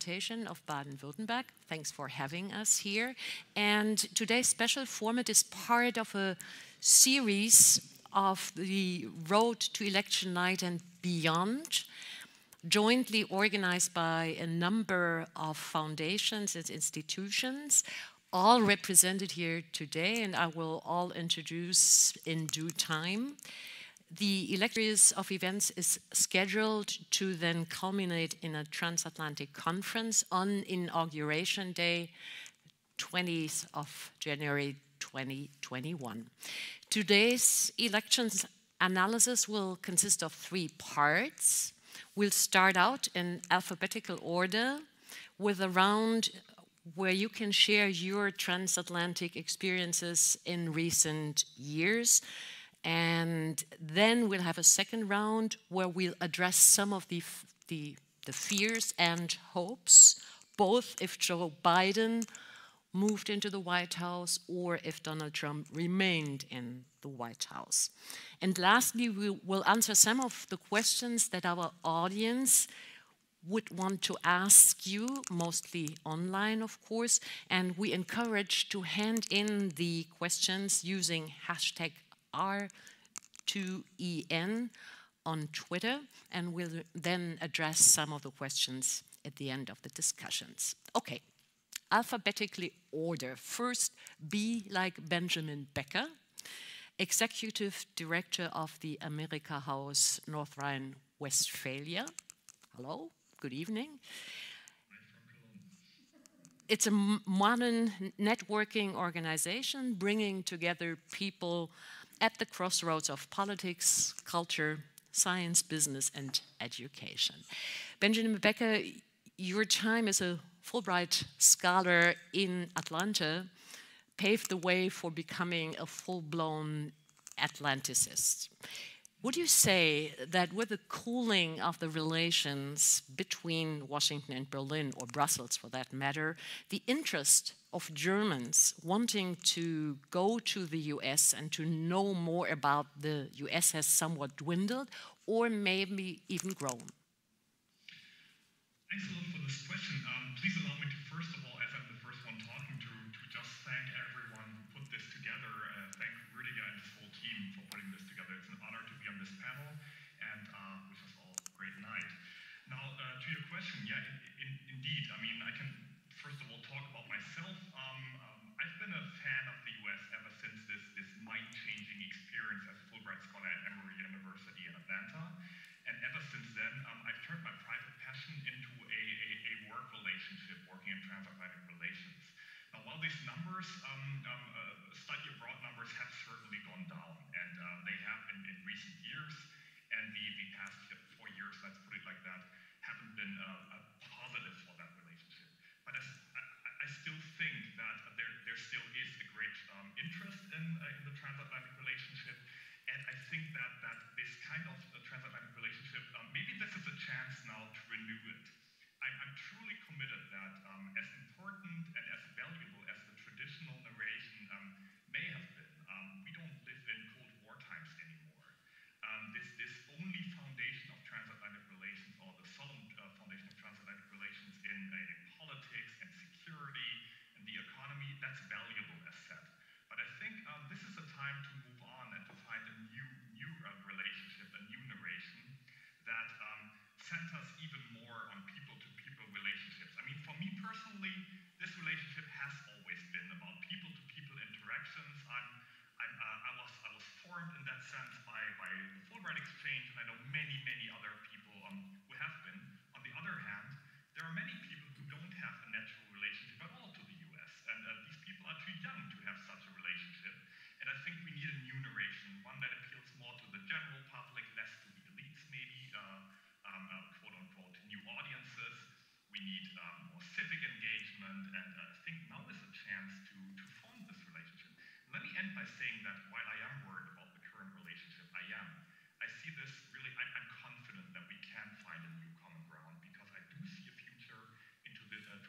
invitation of Baden-Württemberg. Thanks for having us here. And today's special format is part of a series of the Road to Election Night and Beyond, jointly organized by a number of foundations and institutions, all represented here today, and I will all introduce in due time. The series of events is scheduled to then culminate in a transatlantic conference on Inauguration Day, 20th of January 2021. Today's elections analysis will consist of 3 parts. We'll start out in alphabetical order with a round where you can share your transatlantic experiences in recent years. And then we'll have a second round where we'll address some of the fears and hopes, both if Joe Biden moved into the White House or if Donald Trump remained in the White House. And lastly, we will answer some of the questions that our audience would want to ask you, mostly online, of course, and we encourage to hand in the questions using hashtag R2EN on Twitter, and we'll then address some of the questions at the end of the discussions. Okay, alphabetically order. First, B like Benjamin Becker, Executive Director of the America House North Rhine-Westphalia. Hello, good evening. It's a modern networking organization bringing together people at the crossroads of politics, culture, science, business, and education. Benjamin Becker, your time as a Fulbright scholar in Atlanta paved the way for becoming a full-blown Atlanticist. Would you say that with the cooling of the relations between Washington and Berlin, or Brussels for that matter, the interest of Germans wanting to go to the US and to know more about the US has somewhat dwindled or maybe even grown? Thanks a lot for this question. Please allow me to, first of all, as I'm the first one talking to just thank everyone who put this together. Thank Rüdiger and his whole team for putting this together. It's an honor to be on this panel and wish us all a great night. Now, to your question, yeah, indeed. I mean, I can first of all talk about myself. I've been a fan of the US ever since this mind-changing experience as a Fulbright scholar at Emory University in Atlanta. And ever since then, I've turned my private passion into a work relationship, working in transatlantic relations. Now, while these numbers, study abroad numbers have certainly gone down, and they have in recent years, and the past 4 years, let's put it like that, haven't been positive for that relationship. But I still think that there still is a great interest in the transatlantic relationship. And I think that this kind of transatlantic relationship, maybe this is a chance now to renew it. I'm truly committed that as important and as valuable as the traditional narration may have been, we don't live in Cold War times anymore. This only foundation of transatlantic relations, or the solemn foundation of transatlantic relations in politics and security and the economy, that's valuable as said. But I think this is a time to move on and to find a new relationship, a new narration that centers even more on people-to-people relationships. I mean, for me personally, this relationship has always been about people-to-people interactions. I was formed in that sense by the Fulbright Exchange, and I know many, many other people who have been. On the other hand, there are many people who don't have a natural relationship at all to the US, and these people are too young to have such a relationship. And I think we need a new narration, one that appeals more to the general public, less to the elites maybe, quote-unquote new audiences. We need more civic engagement, and I think now is a chance to form this relationship. Let me end by saying that while I am worried about the current relationship, I see this really, I'm confident that we can find a new common ground, because I do see a future to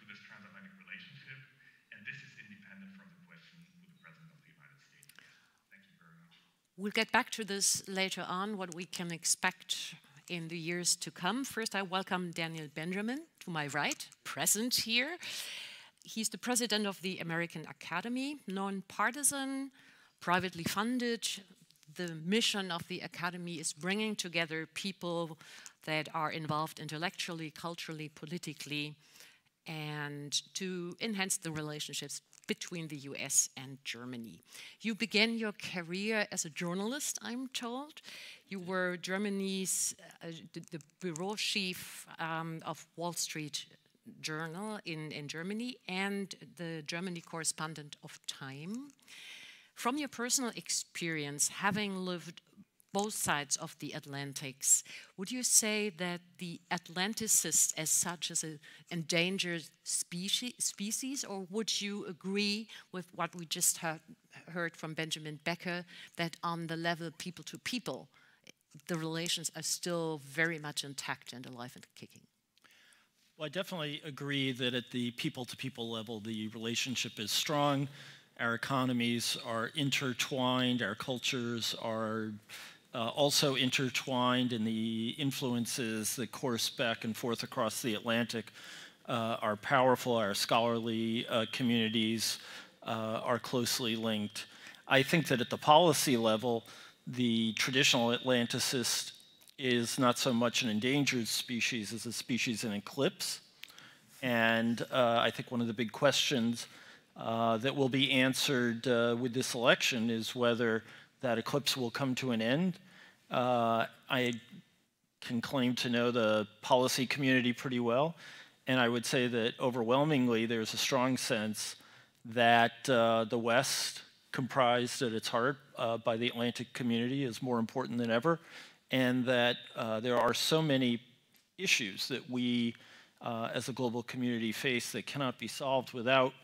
this transatlantic relationship, and this is independent from the question who the President of the United States is. Thank you very much. We'll get back to this later on, what we can expect in the years to come. First, I welcome Daniel Benjamin to my right, present here. He's the president of the American Academy, non-partisan, privately funded. The mission of the Academy is bringing together people that are involved intellectually, culturally, politically, and to enhance the relationships between the US and Germany. You began your career as a journalist, I'm told. You were Germany's, the bureau chief of Wall Street Journal in Germany and the Germany correspondent of Time. From your personal experience, having lived both sides of the Atlantics, would you say that the Atlanticist as such is an endangered species, or would you agree with what we just heard from Benjamin Becker, that on the level people to people, the relations are still very much intact and alive and kicking? Well, I definitely agree that at the people-to-people level, the relationship is strong. Our economies are intertwined, our cultures are also intertwined, and the influences that course back and forth across the Atlantic are powerful. Our scholarly communities are closely linked. I think that at the policy level, the traditional Atlanticist is not so much an endangered species as a species in eclipse. And I think one of the big questions that will be answered with this election is whether that eclipse will come to an end. I can claim to know the policy community pretty well, and I would say that overwhelmingly there's a strong sense that the West, comprised at its heart by the Atlantic community, is more important than ever, and that there are so many issues that we as a global community face that cannot be solved without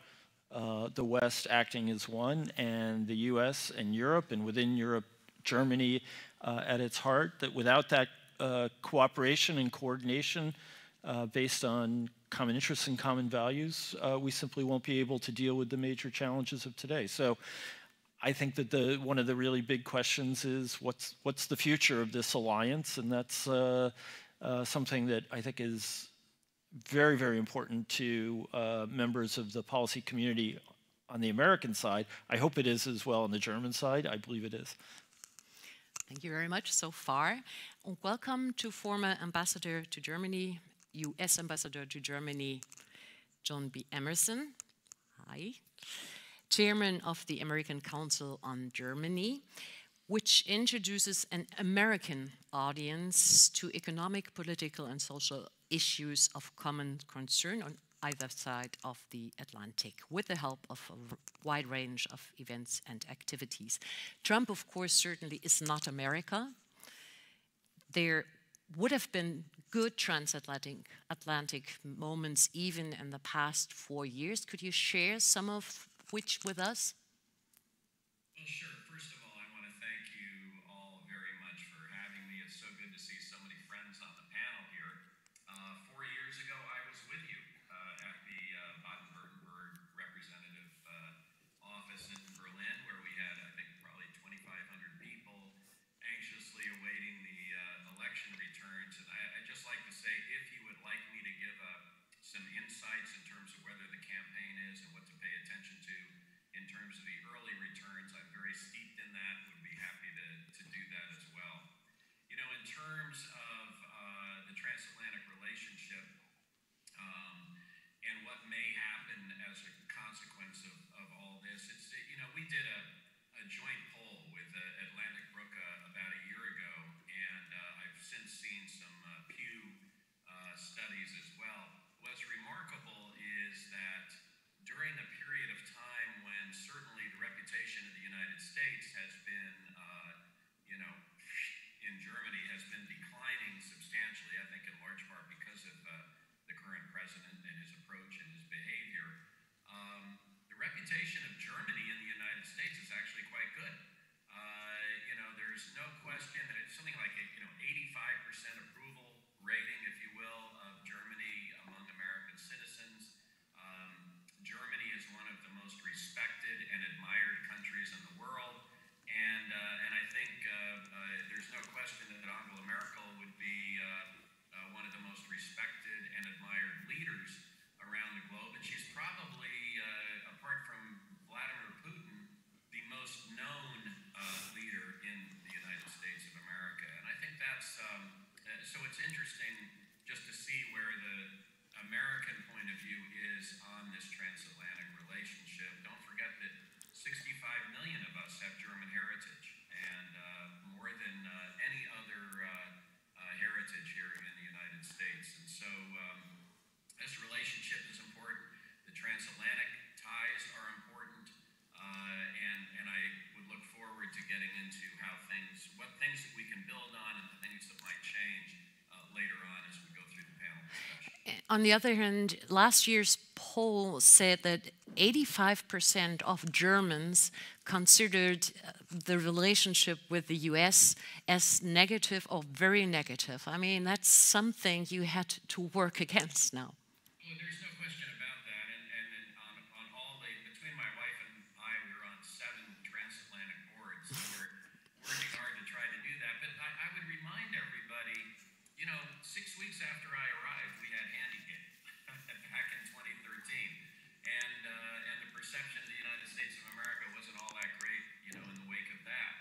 the West acting as one, and the US and Europe, and within Europe, Germany at its heart, that without that cooperation and coordination based on common interests and common values, we simply won't be able to deal with the major challenges of today. So I think that one of the really big questions is what's the future of this alliance, and that's something that I think is very, very important to members of the policy community on the American side. I hope it is as well on the German side. I believe it is. Thank you very much so far. And welcome to former Ambassador to Germany, US Ambassador to Germany, John B. Emerson. Hi. Chairman of the American Council on Germany, which introduces an American audience to economic, political, and social issues of common concern on either side of the Atlantic, with the help of a wide range of events and activities. Trump, of course, certainly is not America. There would have been good transatlantic moments even in the past 4 years. Could you share some of which with us? Well, sure. First of all, I want to thank you all very much for having me. It's so good to see so many friends on the panel here. 4 years ago, I was with you at the Baden-Württemberg representative office in Berlin, where we had, I think, probably 2,500 people anxiously awaiting the election returns. And I'd just like to say, if you would like me to give some insights in terms of whether the campaign is and what to pay attention to in terms of the early returns, I'm very steeped in that, would be happy to do that as well. You know, in terms of the transatlantic relationship and what may happen as a consequence of all this, it's, you know, we did a joint poll with Atlantic Brook about a year ago, and I've since seen some Pew studies as well. What's remarkable is that during a period of time when certainly the reputation of the United States has been, you know, in Germany has been declining substantially, I think in large part because of the current president and his approach and his behavior. The reputation of Germany in the United States is actually quite good. You know, there's no question that it's something like, you know, 85% approval rating, if you will, of Germany among American citizens. Germany is one of the most respected and admired countries in the world, so it's interesting just to see where the American point of view is on this transatlantic relationship. Don't forget that 65 million of us have German heritage, and more than any other heritage here in the United States. And so this relationship is important. The transatlantic ties are important, and I would look forward to getting into what things that we can build on and the things that might change later on as we go through the panel discussion. On the other hand, last year's poll said that 85% of Germans considered the relationship with the US as negative or very negative. I mean, that's something you had to work against now. Well, there's no question about that. And on all between my wife and I, we were on 7 transatlantic boards. So we're working hard to try to do that. But I would remind everybody, 6 weeks after I arrived, we had Handicap back in 2013. And the perception of the United States of America wasn't all that great, in the wake of that.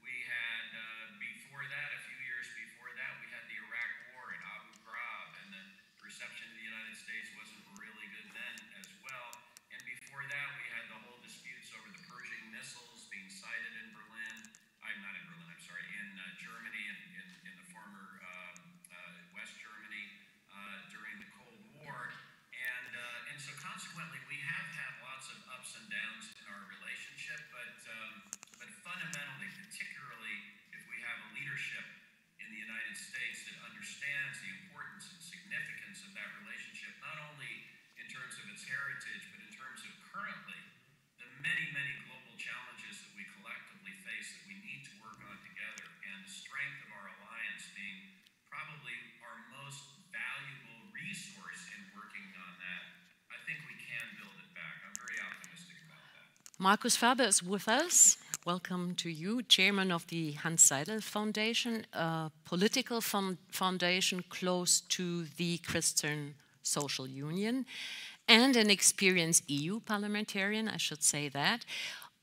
We had, before that, a few years before that, we had the Iraq War and Abu Ghraib, and the perception of the United States wasn't really good then as well. And before that, we had the whole disputes over the Pershing missiles being sighted in Berlin. Not in Berlin, I'm sorry, in Germany and in the former West Germany during the Cold War. And so consequently, we have had lots of ups and downs in our relationship, but fundamentally, particularly if we have a leadership in the United States that understands the importance and significance of that relationship, not only in terms of its heritage, but in terms of currently the many, many global challenges that we collectively face that we need to work on together, and the strength of our alliance being probably our most valuable resource in working on that, I think we can build it back. I'm very optimistic about that. Markus Faber is with us. Welcome to you, chairman of the Hanns Seidel Foundation, a political foundation close to the Christian Social Union, and an experienced EU parliamentarian, I should say that.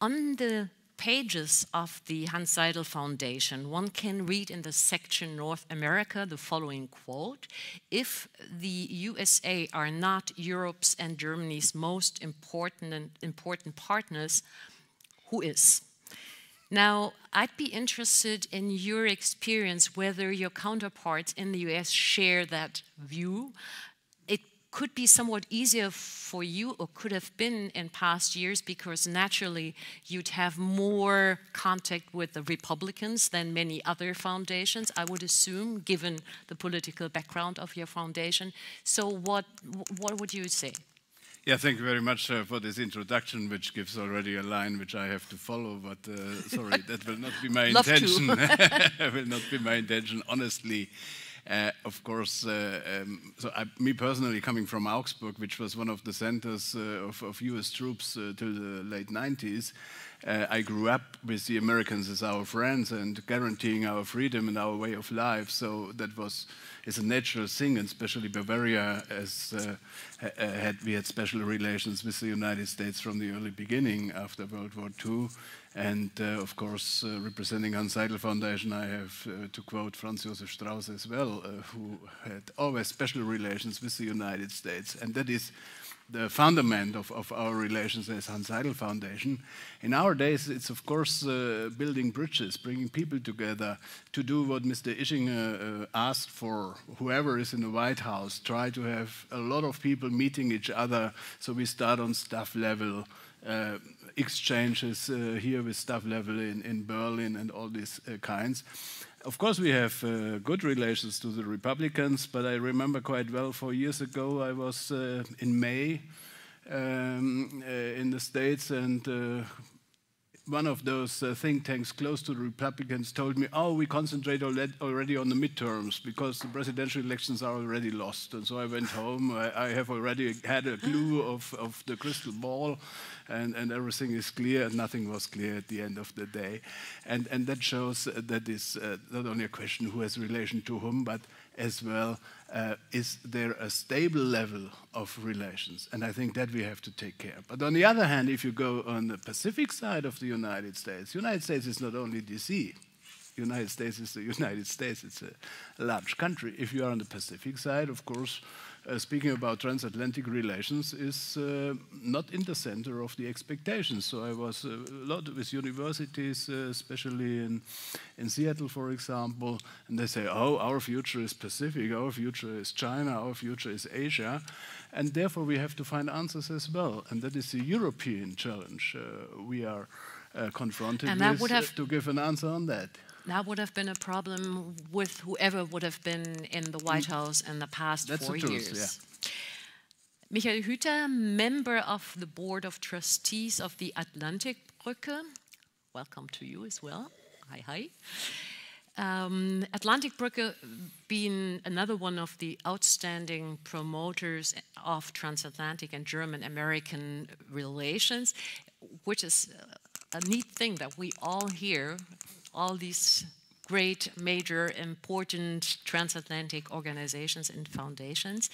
On the pages of the Hanns Seidel Foundation, one can read in the section North America the following quote: "If the USA are not Europe's and Germany's most important partners, who is?" Now, I'd be interested in your experience, whether your counterparts in the US share that view. It could be somewhat easier for you, or could have been in past years, because naturally you'd have more contact with the Republicans than many other foundations, I would assume, given the political background of your foundation. So what would you say? Yeah, thank you very much for this introduction, which gives already a line which I have to follow, but sorry, that will not be my intention. Will not be my intention, honestly. Of course, me personally, coming from Augsburg, which was one of the centers of US troops till the late 90s, I grew up with the Americans as our friends and guaranteeing our freedom and our way of life. So that is a natural thing, and especially Bavaria, as we had special relations with the United States from the early beginning after World War II. And of course, representing Hanns Seidel Foundation, I have to quote Franz Josef Strauss as well, who had always special relations with the United States. And that is the fundament of our relations as Hanns Seidel Foundation. In our days, it's of course building bridges, bringing people together to do what Mr. Ischinger asked for. Whoever is in the White House, try to have a lot of people meeting each other, so we start on staff level, exchanges here with staff level in Berlin and all these kinds. Of course, we have good relations to the Republicans, but I remember quite well 4 years ago I was in May in the States, and one of those think tanks close to the Republicans told me, "Oh, we concentrate already on the midterms because the presidential elections are already lost." And so I went home. I have already had a clue of the crystal ball, and everything is clear, and nothing was clear at the end of the day. And that shows that it's not only a question who has relation to whom, but as well, is there a stable level of relations? And I think that we have to take care. But on the other hand, if you go on the Pacific side of the United States is not only DC. United States is the United States. It's a large country. If you are on the Pacific side, of course, speaking about transatlantic relations is not in the center of the expectations. So I was a lot with universities, especially in Seattle, for example, and they say, oh, our future is Pacific, our future is China, our future is Asia, and therefore we have to find answers as well. And that is the European challenge we are confronted with to give an answer on that. That would have been a problem with whoever would have been in the White House in the past 4 years. Yeah. Michael Hüter, member of the Board of Trustees of the Atlantikbrücke. Welcome to you as well. Hi, hi. Atlantikbrücke being another one of the outstanding promoters of transatlantic and German-American relations, which is a neat thing that we all hear. All these great, major, important transatlantic organizations and foundations.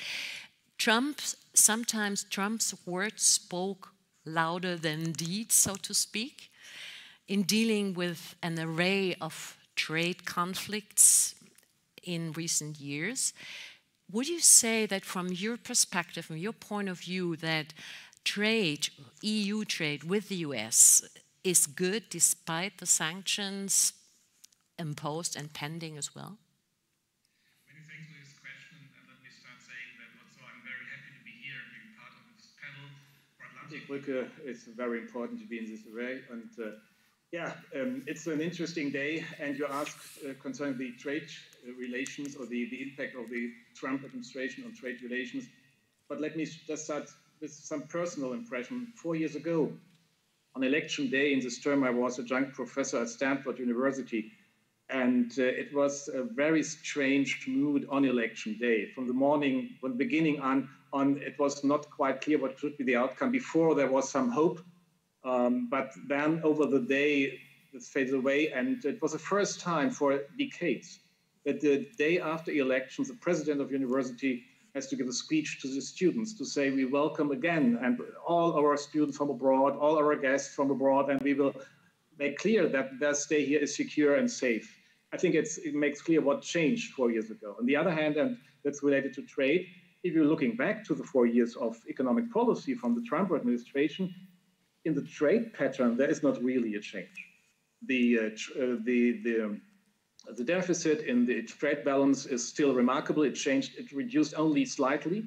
Sometimes Trump's words spoke louder than deeds, so to speak, in dealing with an array of trade conflicts in recent years. Would you say that from your perspective, from your point of view, that trade, EU trade with the US, is good despite the sanctions imposed and pending as well? Many thanks for this question, and let me start saying that also I'm very happy to be here and being part of this panel. For Atlantikbrücke, it's very important to be in this array, and it's an interesting day, and you asked concerning the trade relations or the impact of the Trump administration on trade relations, but let me just start with some personal impression. 4 years ago, on election day in this term, I was adjunct professor at Stanford University, and it was a very strange mood on election day. From the morning, from the beginning on, it was not quite clear what should be the outcome. Before, there was some hope, but then over the day, it faded away, and it was the first time for decades that the day after elections, the president of university has to give a speech to the students to say we welcome again and all our students from abroad, all our guests from abroad, and we will make clear that their stay here is secure and safe. I think it makes clear what changed 4 years ago. On the other hand, and that's related to trade, if you're looking back to the 4 years of economic policy from the Trump administration, in the trade pattern, there is not really a change. The deficit in the trade balance is still remarkable. It reduced only slightly.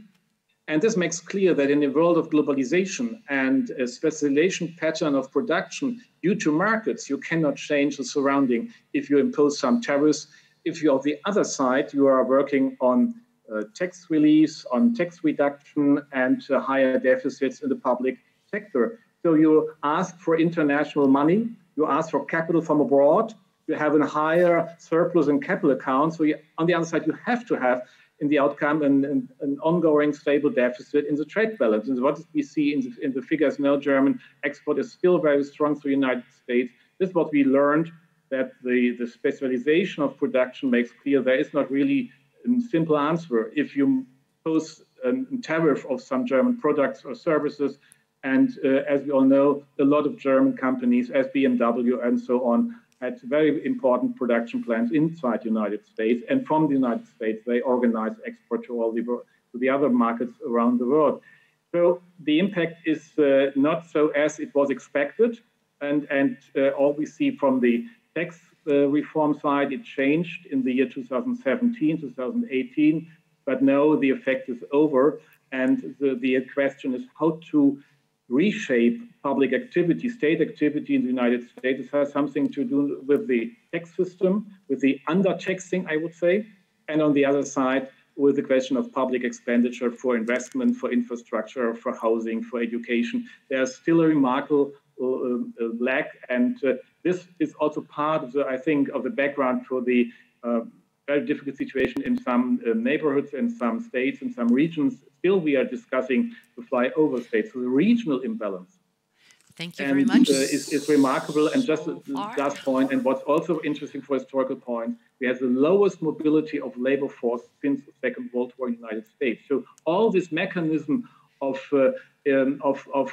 And this makes clear that in a world of globalization and a specialization pattern of production due to markets, you cannot change the surrounding if you impose some tariffs. If you're on the other side, you are working on tax reliefs, on tax reduction, and higher deficits in the public sector. So you ask for international money, you ask for capital from abroad, you have a higher surplus in capital accounts. So on the other side, you have to have in the outcome an ongoing stable deficit in the trade balance. And what we see in the figures now, German export is still very strong to the United States. This is what we learned, that the specialization of production makes clear there is not really a simple answer. If you impose a tariff of some German products or services, and as we all know, a lot of German companies, as BMW and so on, had very important production plants inside the United States, and from the United States, they organize export to the other markets around the world. So the impact is not so as it was expected, and all we see from the tax reform side, it changed in the year 2017, 2018, but now the effect is over, and the question is how to reshape public activity, state activity in the United States. It has something to do with the tax system, with the under-taxing, I would say, and on the other side, with the question of public expenditure for investment, for infrastructure, for housing, for education. There's still a remarkable lack, and this is also part of the, I think, of the background for the very difficult situation in some neighborhoods, in some states, in some regions. Still, we are discussing the flyover states. So the regional imbalance. Thank you very much. Is remarkable. And just the last point, and what's also interesting for historical point, we have the lowest mobility of labor force since the Second World War in the United States. So all this mechanism of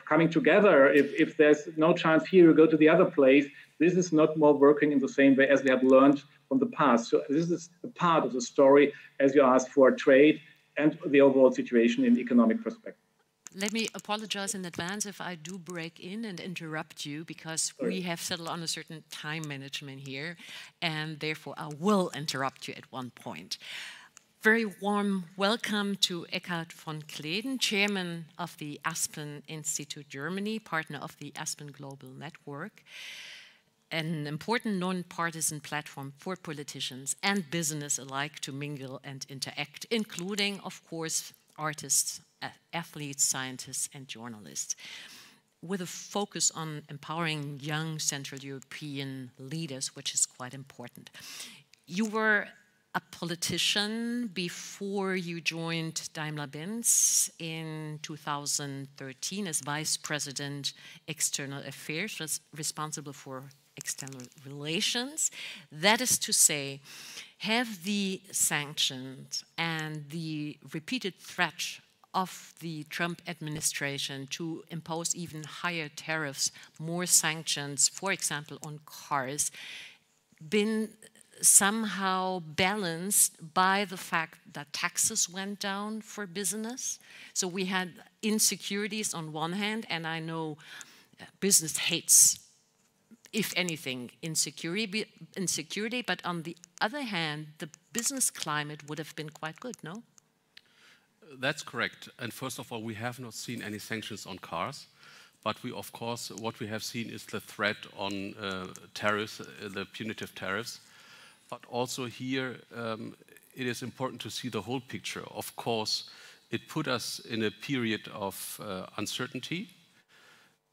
coming together, if there's no chance here, you go to the other place. this is not more working in the same way as we have learned from the past. So this is a part of the story as you asked for trade and the overall situation in economic perspective. Let me apologize in advance if I do break in and interrupt you, because we have settled on a certain time management here, and therefore I will interrupt you at one point. Very warm welcome to Eckhard von Kleden, Chairman of the Aspen Institute Germany, partner of the Aspen Global Network, an important non-partisan platform for politicians and business alike to mingle and interact, including, of course, artists, athletes, scientists, and journalists, with a focus on empowering young Central European leaders, which is quite important. You were a politician before you joined Daimler-Benz in 2013 as Vice President External Affairs, responsible for external relations. That is to say, have the sanctions and the repeated threat of the Trump administration to impose even higher tariffs, more sanctions, for example, on cars, been somehow balanced by the fact that taxes went down for business? So we had insecurities on one hand, and I know business hates, if anything, insecurity, but on the other hand, the business climate would have been quite good, no? That's correct. And first of all, we have not seen any sanctions on cars, but we, of course, what we have seen is the threat on tariffs, the punitive tariffs. But also here, it is important to see the whole picture. Of course, it put us in a period of uncertainty,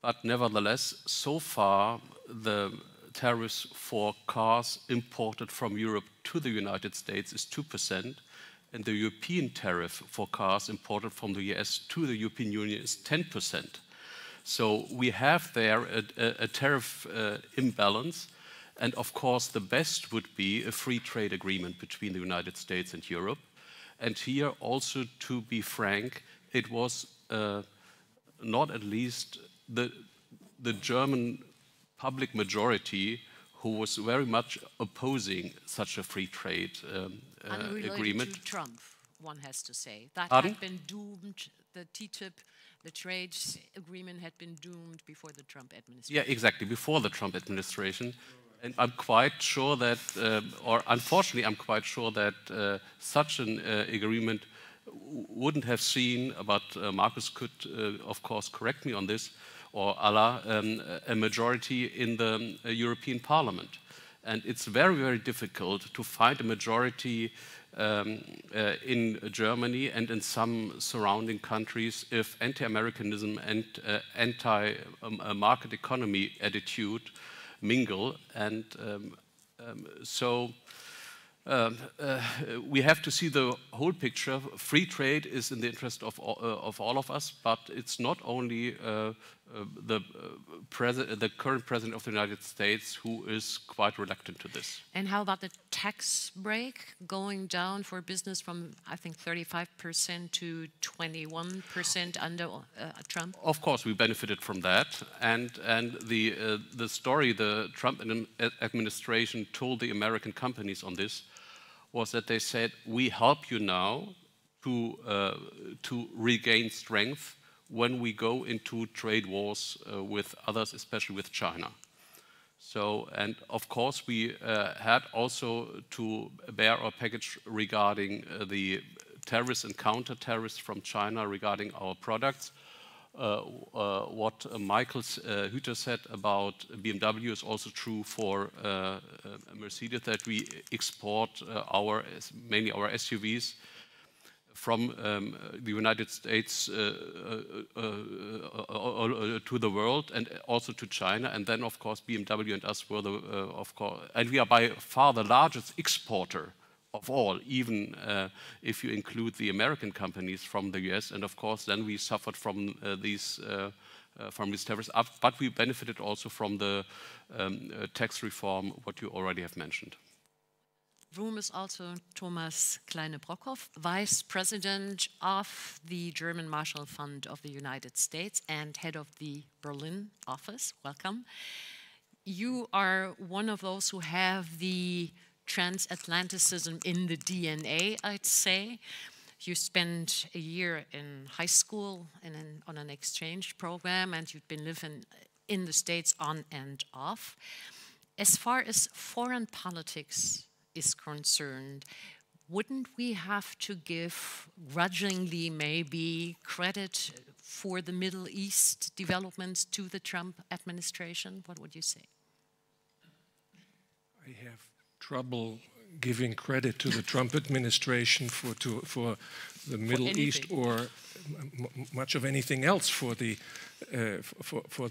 but nevertheless, so far, the tariffs for cars imported from Europe to the United States is 2%, and the European tariff for cars imported from the US to the European Union is 10%. So we have there a tariff imbalance, and of course the best would be a free trade agreement between the United States and Europe. And here also, to be frank, it was not at least the German public majority who was very much opposing such a free trade agreement. To Trump, one has to say. That Pardon? had been doomed, the TTIP, the trade agreement had been doomed before the Trump administration. Yeah, exactly, before the Trump administration. And I'm quite sure that, or unfortunately, I'm quite sure that such an agreement wouldn't have seen, but Markus could, of course, correct me on this, or a majority in the European Parliament. And it's very, very difficult to find a majority in Germany and in some surrounding countries if anti-Americanism and anti-market economy attitude mingle. And so we have to see the whole picture. Free trade is in the interest of all of us, but it's not only the current president of the United States who is quite reluctant to this. And how about the tax break going down for business from, I think, 35% to 21% under Trump? Of course, we benefited from that, and the story the Trump administration told the American companies on this was that they said, we help you now to regain strength when we go into trade wars with others, especially with China. So, and of course, we had also to bear our package regarding the tariffs and counter-tariffs from China regarding our products. What Michael Hüter said about BMW is also true for Mercedes, that we export mainly our SUVs from the United States to the world and also to China. And then, of course, BMW and us were and we are by far the largest exporter of all, even if you include the American companies from the US. And of course, then we suffered from these tariffs, but we benefited also from the tax reform, what you already have mentioned. Room is also Thomas Kleine-Brockhoff, Vice President of the German Marshall Fund of the United States and head of the Berlin office. Welcome. you are one of those who have the transatlanticism in the DNA, I'd say. You spent a year in high school and on an exchange program, and you've been living in the States on and off. As far as foreign politics is concerned, wouldn't we have to give grudgingly maybe credit for the Middle East developments to the Trump administration? What would you say? I have trouble giving credit to the Trump administration for the Middle East or much of anything else for the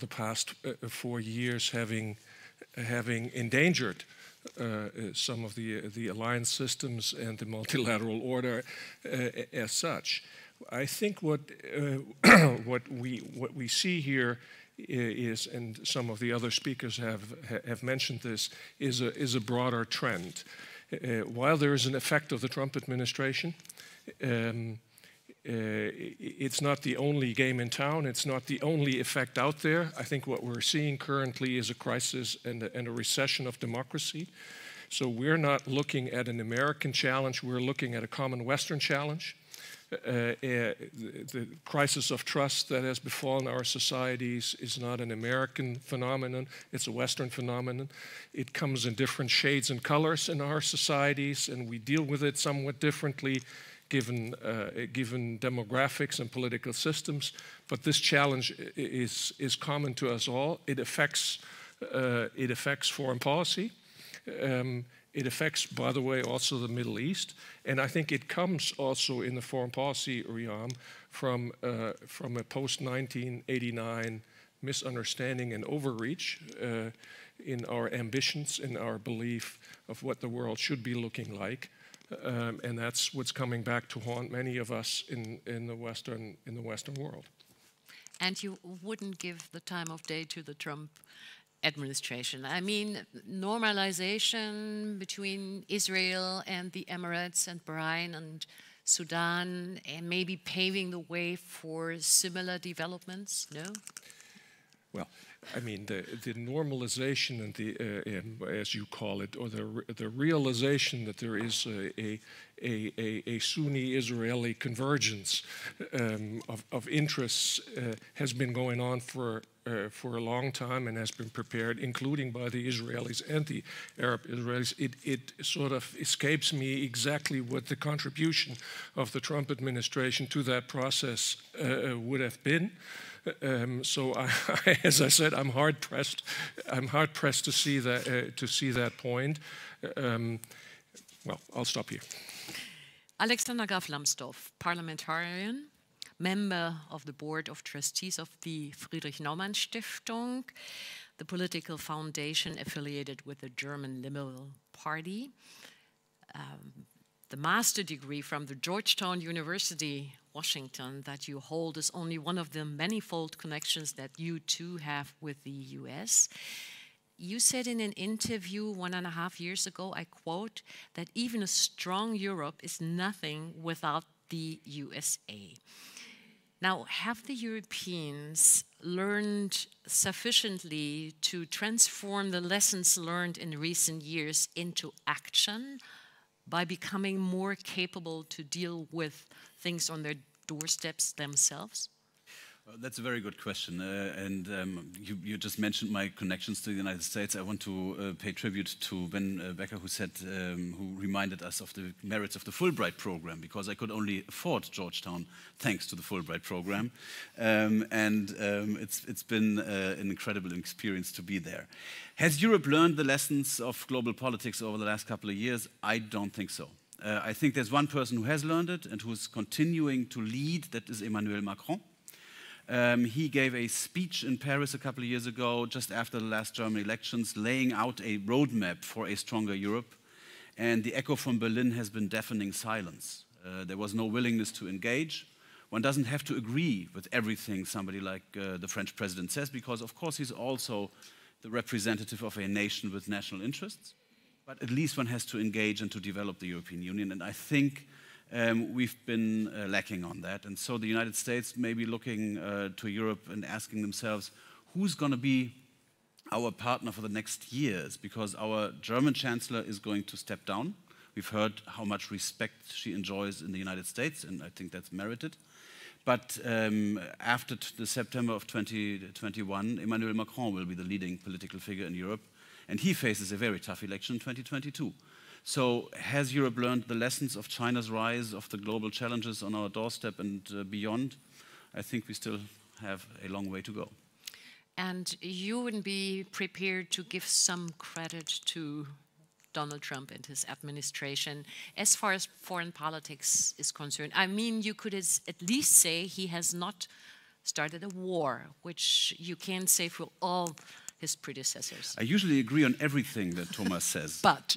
past 4 years, having endangered some of the alliance systems and the multilateral order as such. I think what we see here is, and some of the other speakers have mentioned this, is a broader trend. While there is an effect of the Trump administration, it's not the only game in town. It's not the only effect out there. I think what we're seeing currently is a crisis and a recession of democracy. So we're not looking at an American challenge. We're looking at a common Western challenge. The crisis of trust that has befallen our societies is not an American phenomenon, it's a Western phenomenon. It comes in different shades and colors in our societies, and we deal with it somewhat differently given demographics and political systems. But this challenge is common to us all. It affects foreign policy. It affects, by the way, also the Middle East, and I think it comes also in the foreign policy realm from a post-1989 misunderstanding and overreach in our ambitions, in our belief of what the world should be looking like, and that's what's coming back to haunt many of us in the Western world. And you wouldn't give the time of day to the Trump administration. I mean, normalization between Israel and the Emirates and Bahrain and Sudan, and maybe paving the way for similar developments, no? Well, I mean, the normalization and as you call it, or the realization that there is a Sunni-Israeli convergence of interests has been going on for a long time and has been prepared, including by the Israelis and the Arab Israelis. It sort of escapes me exactly what the contribution of the Trump administration to that process would have been. So, as I said, I'm hard pressed. To see that point. Well, I'll stop here. Alexander Graf Lambsdorff, parliamentarian, member of the Board of Trustees of the Friedrich Naumann Stiftung, the political foundation affiliated with the German Liberal Party. The master degree from the Georgetown University, Washington, that you hold is only one of the manifold connections that you too have with the US. You said in an interview 1.5 years ago, I quote, that even a strong Europe is nothing without the USA. Now, have the Europeans learned sufficiently to transform the lessons learned in recent years into action by becoming more capable to deal with things on their doorsteps themselves? That's a very good question. You just mentioned my connections to the United States. I want to pay tribute to Ben Becker, who reminded us of the merits of the Fulbright program, because I could only afford Georgetown thanks to the Fulbright program. It's been an incredible experience to be there. Has Europe learned the lessons of global politics over the last couple of years? I don't think so. I think there's one person who has learned it and who's continuing to lead, that is Emmanuel Macron. He gave a speech in Paris a couple of years ago, just after the last German elections, laying out a roadmap for a stronger Europe. And the echo from Berlin has been deafening silence. There was no willingness to engage. One doesn't have to agree with everything somebody like the French president says, because of course he's also the representative of a nation with national interests. But at least one has to engage and to develop the European Union. And I think we've been lacking on that. And so the United States may be looking to Europe and asking themselves, who's going to be our partner for the next years, because our German chancellor is going to step down. We've heard how much respect she enjoys in the United States, and I think that's merited. But after the September of 2021, Emmanuel Macron will be the leading political figure in Europe, and he faces a very tough election in 2022. So has Europe learned the lessons of China's rise, of the global challenges on our doorstep and beyond? I think we still have a long way to go. And you wouldn't be prepared to give some credit to Donald Trump and his administration as far as foreign politics is concerned? I mean, you could at least say he has not started a war, which you can't say for all his predecessors. I usually agree on everything that Thomas says. But.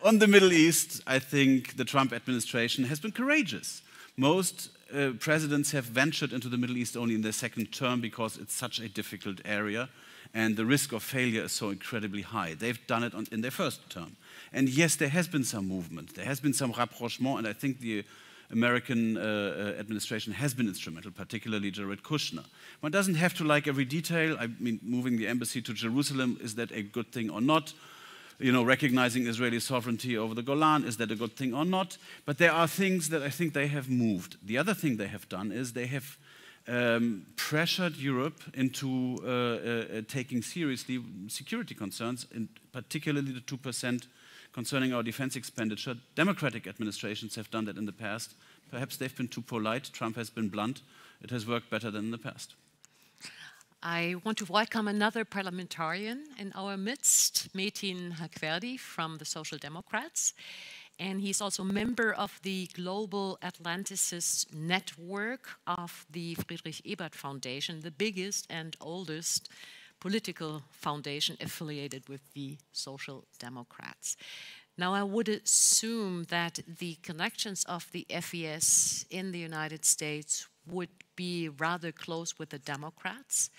On the Middle East, I think the Trump administration has been courageous. Most presidents have ventured into the Middle East only in their second term because it's such a difficult area and the risk of failure is so incredibly high. They've done it in their first term. And yes, there has been some movement. There has been some rapprochement, and I think the American administration has been instrumental, particularly Jared Kushner. One doesn't have to like every detail. I mean, moving the embassy to Jerusalem, is that a good thing or not? You know, recognizing Israeli sovereignty over the Golan, is that a good thing or not? But there are things that I think they have moved. The other thing they have done is they have pressured Europe into taking seriously security concerns, and particularly the 2% concerning our defense expenditure. Democratic administrations have done that in the past. Perhaps they've been too polite. Trump has been blunt. It has worked better than in the past. I want to welcome another parliamentarian in our midst, Metin Hakhverdi from the Social Democrats. And he's also a member of the Global Atlanticist Network of the Friedrich Ebert Foundation, the biggest and oldest political foundation affiliated with the Social Democrats. Now, I would assume that the connections of the FES in the United States would be rather close with the Democrats.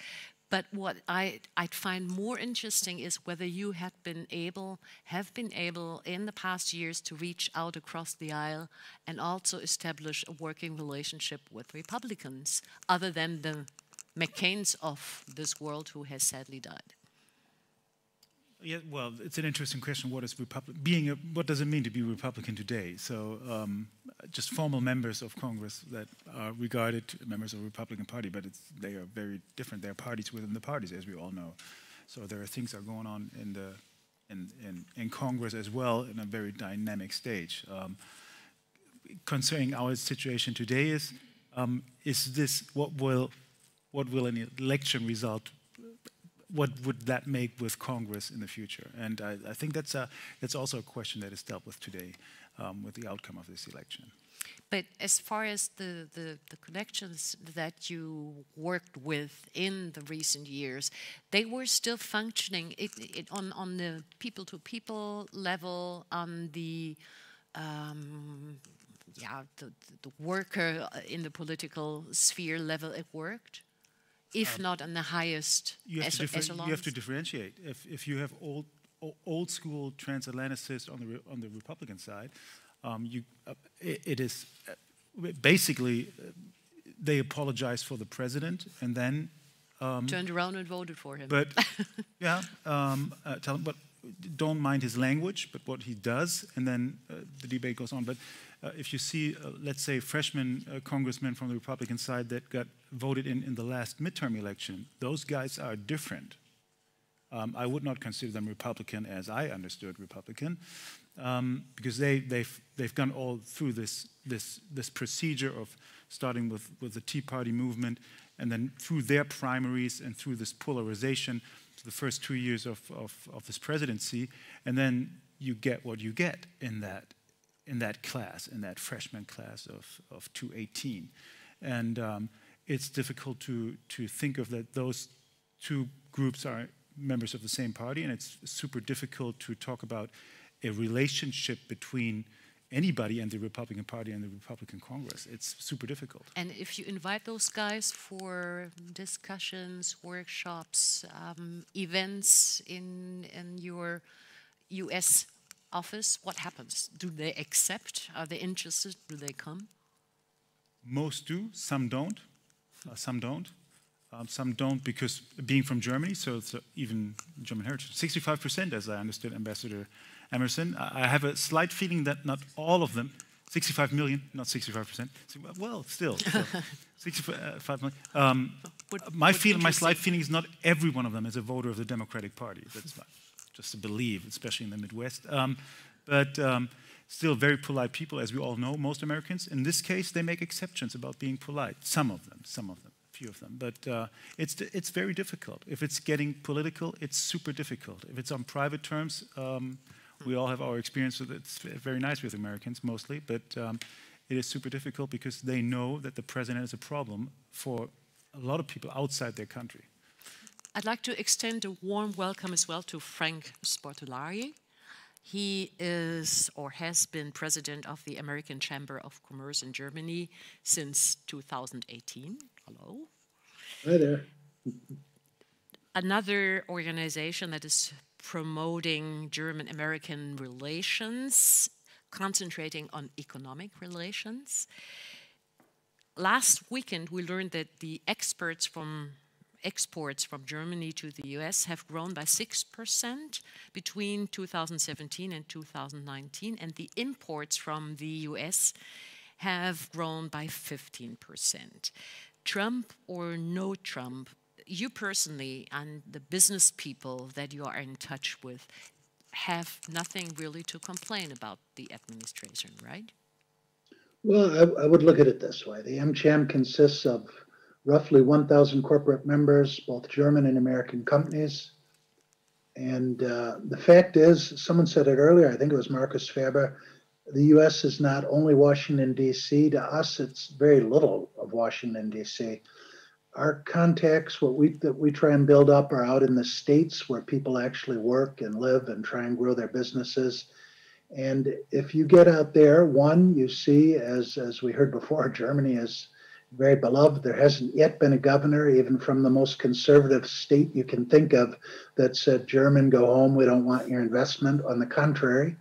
But what I'd find more interesting is whether you have been able in the past years to reach out across the aisle and also establish a working relationship with Republicans, other than the McCains of this world who has sadly died. Yeah, well, it's an interesting question. What is what does it mean to be Republican today? So, just formal members of Congress that are regarded members of the Republican Party, but they are very different. They are parties within the parties, as we all know. So there are things that are going on in Congress as well in a very dynamic stage. Concerning our situation today is this what will an election result? What would that make with Congress in the future? And I think that's also a question that is dealt with today with the outcome of this election. But as far as the connections that you worked with in the recent years, they were still functioning on the people-to-people level, on the worker in the political sphere level. It worked. If not on the highest echelons. You have to differentiate. If you have old school transatlanticists on the Republican side, it is basically they apologize for the president and then turned around and voted for him. But tell him, but don't mind his language, but what he does, and then the debate goes on. But if you see, let's say, freshman congressmen from the Republican side that got voted in the last midterm election, those guys are different. I would not consider them Republican as I understood Republican, because they've gone all through this procedure of starting with the Tea Party movement, and then through their primaries and through this polarization to the first 2 years of this presidency, and then you get what you get in that class, in that freshman class of 2018. And it's difficult to think of that those two groups are members of the same party, and it's super difficult to talk about a relationship between anybody and the Republican Party and the Republican Congress. It's super difficult. And if you invite those guys for discussions, workshops, events in your US office, what happens? Do they accept? Are they interested? Do they come? Most do. Some don't. Some don't. Some don't because being from Germany, so it's even German heritage. 65%, as I understood, Ambassador Emerson. I have a slight feeling that not all of them, 65 million, not 65%. Well, still 65 million. My slight feeling is not every one of them is a voter of the Democratic Party. That's just a belief, especially in the Midwest. But still very polite people, as we all know, most Americans. In this case, they make exceptions about being polite. Some of them, few of them. But it's very difficult. If it's getting political, it's super difficult. If it's on private terms, we all have our experience with it. It's very nice with Americans, mostly. But it is super difficult because they know that the president is a problem for a lot of people outside their country. I'd like to extend a warm welcome as well to Frank Sportolari. He is or has been president of the American Chamber of Commerce in Germany since 2018. Hello. Hi there. Another organization that is promoting German-American relations, concentrating on economic relations. Last weekend, we learned that the exports from Germany to the US have grown by 6% between 2017 and 2019, and the imports from the US have grown by 15%. Trump or no Trump, you personally and the business people that you are in touch with have nothing really to complain about the administration, right? Well, I would look at it this way. The AmCham consists of roughly 1,000 corporate members, both German and American companies. And the fact is, someone said it earlier, I think it was Marcus Faber, the U.S. is not only Washington, D.C. To us, it's very little of Washington, D.C. Our contacts, that we try and build up, are out in the states where people actually work and live and try and grow their businesses. And if you get out there, one, you see, as we heard before, Germany is very beloved. There hasn't yet been a governor, even from the most conservative state you can think of, that said, German, go home, we don't want your investment. On the contrary.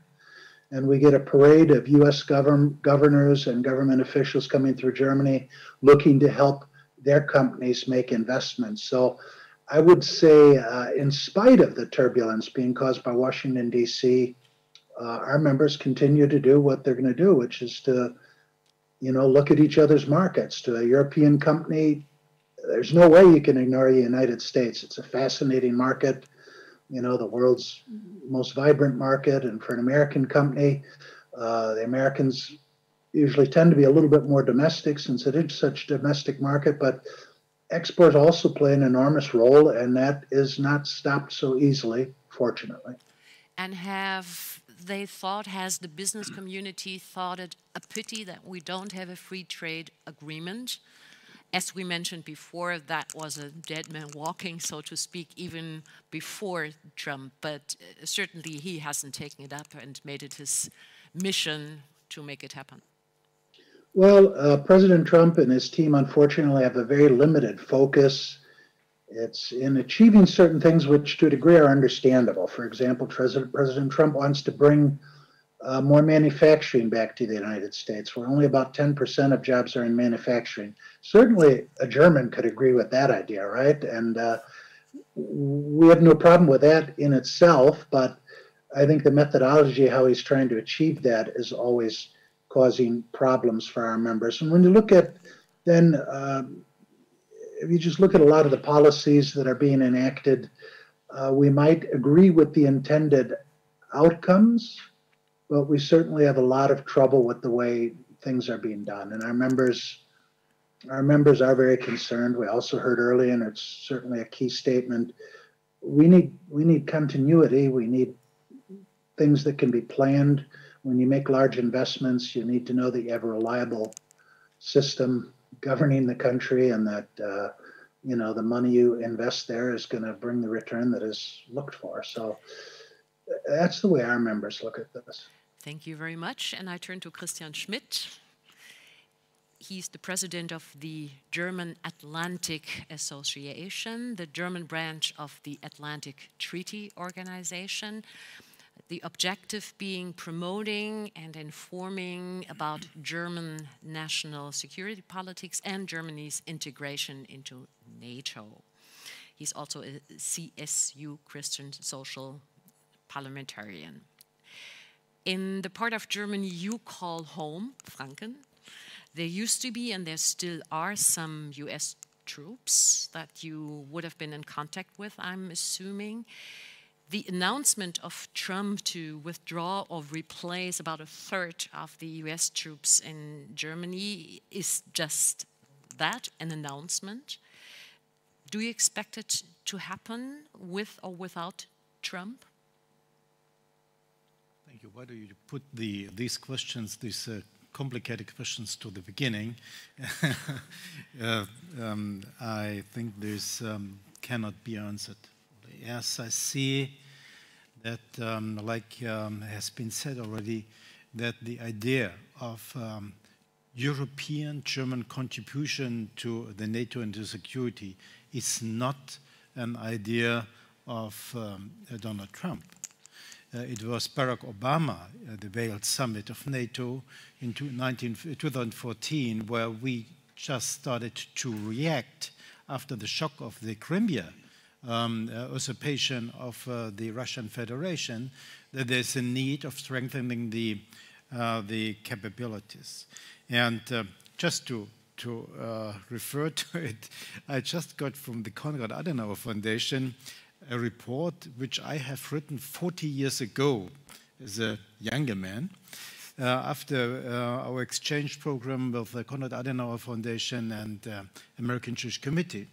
And we get a parade of U.S. governors and government officials coming through Germany looking to help their companies make investments. So I would say, in spite of the turbulence being caused by Washington, D.C., our members continue to do what they're going to do, which is to, look at each other's markets. To a European company, there's no way you can ignore the United States. It's a fascinating market, the world's most vibrant market. And for an American company, the Americans usually tend to be a little bit more domestic since it is such a domestic market, but exports also play an enormous role, and that is not stopped so easily, fortunately. And has the business community thought it a pity that we don't have a free trade agreement? As we mentioned before, that was a dead man walking, so to speak, even before Trump, but certainly he hasn't taken it up and made it his mission to make it happen. Well, President Trump and his team, unfortunately, have a very limited focus. It's in achieving certain things which, to a degree, are understandable. For example, President Trump wants to bring more manufacturing back to the United States, where only about 10% of jobs are in manufacturing. Certainly, a German could agree with that idea, right? And we have no problem with that in itself, but I think the methodology, how he's trying to achieve that, is always causing problems for our members. And when you look at then, if you just look at a lot of the policies that are being enacted, we might agree with the intended outcomes, but we certainly have a lot of trouble with the way things are being done. And our members are very concerned. We also heard earlier, and it's certainly a key statement, we need continuity. We need things that can be planned. When you make large investments, you need to know that you have a reliable system governing the country, and that the money you invest there is going to bring the return that is looked for. So that's the way our members look at this. Thank you very much. And I turn to Christian Schmidt. He's the president of the German Atlantic Association, the German branch of the Atlantic Treaty Organization. the objective being promoting and informing about German national security politics and Germany's integration into NATO. He's also a CSU, Christian Social Parliamentarian. In the part of Germany you call home, Franken, there used to be and there still are some US troops that you would have been in contact with, I'm assuming. The announcement of Trump to withdraw or replace about a third of the US troops in Germany is just that, an announcement. Do you expect it to happen with or without Trump? Thank you. Why do you put these questions, these complicated questions to the beginning? I think this cannot be answered. Yes, I see that, like has been said already, that the idea of European German contribution to the NATO and to security is not an idea of Donald Trump. It was Barack Obama at the Wales Summit of NATO in 2014, where we just started to react after the shock of the Crimea usurpation of the Russian Federation, that there's a need of strengthening the capabilities. And just to refer to it, I just got from the Konrad Adenauer Foundation a report which I have written 40 years ago as a younger man, after our exchange program with the Konrad Adenauer Foundation and American Jewish Committee.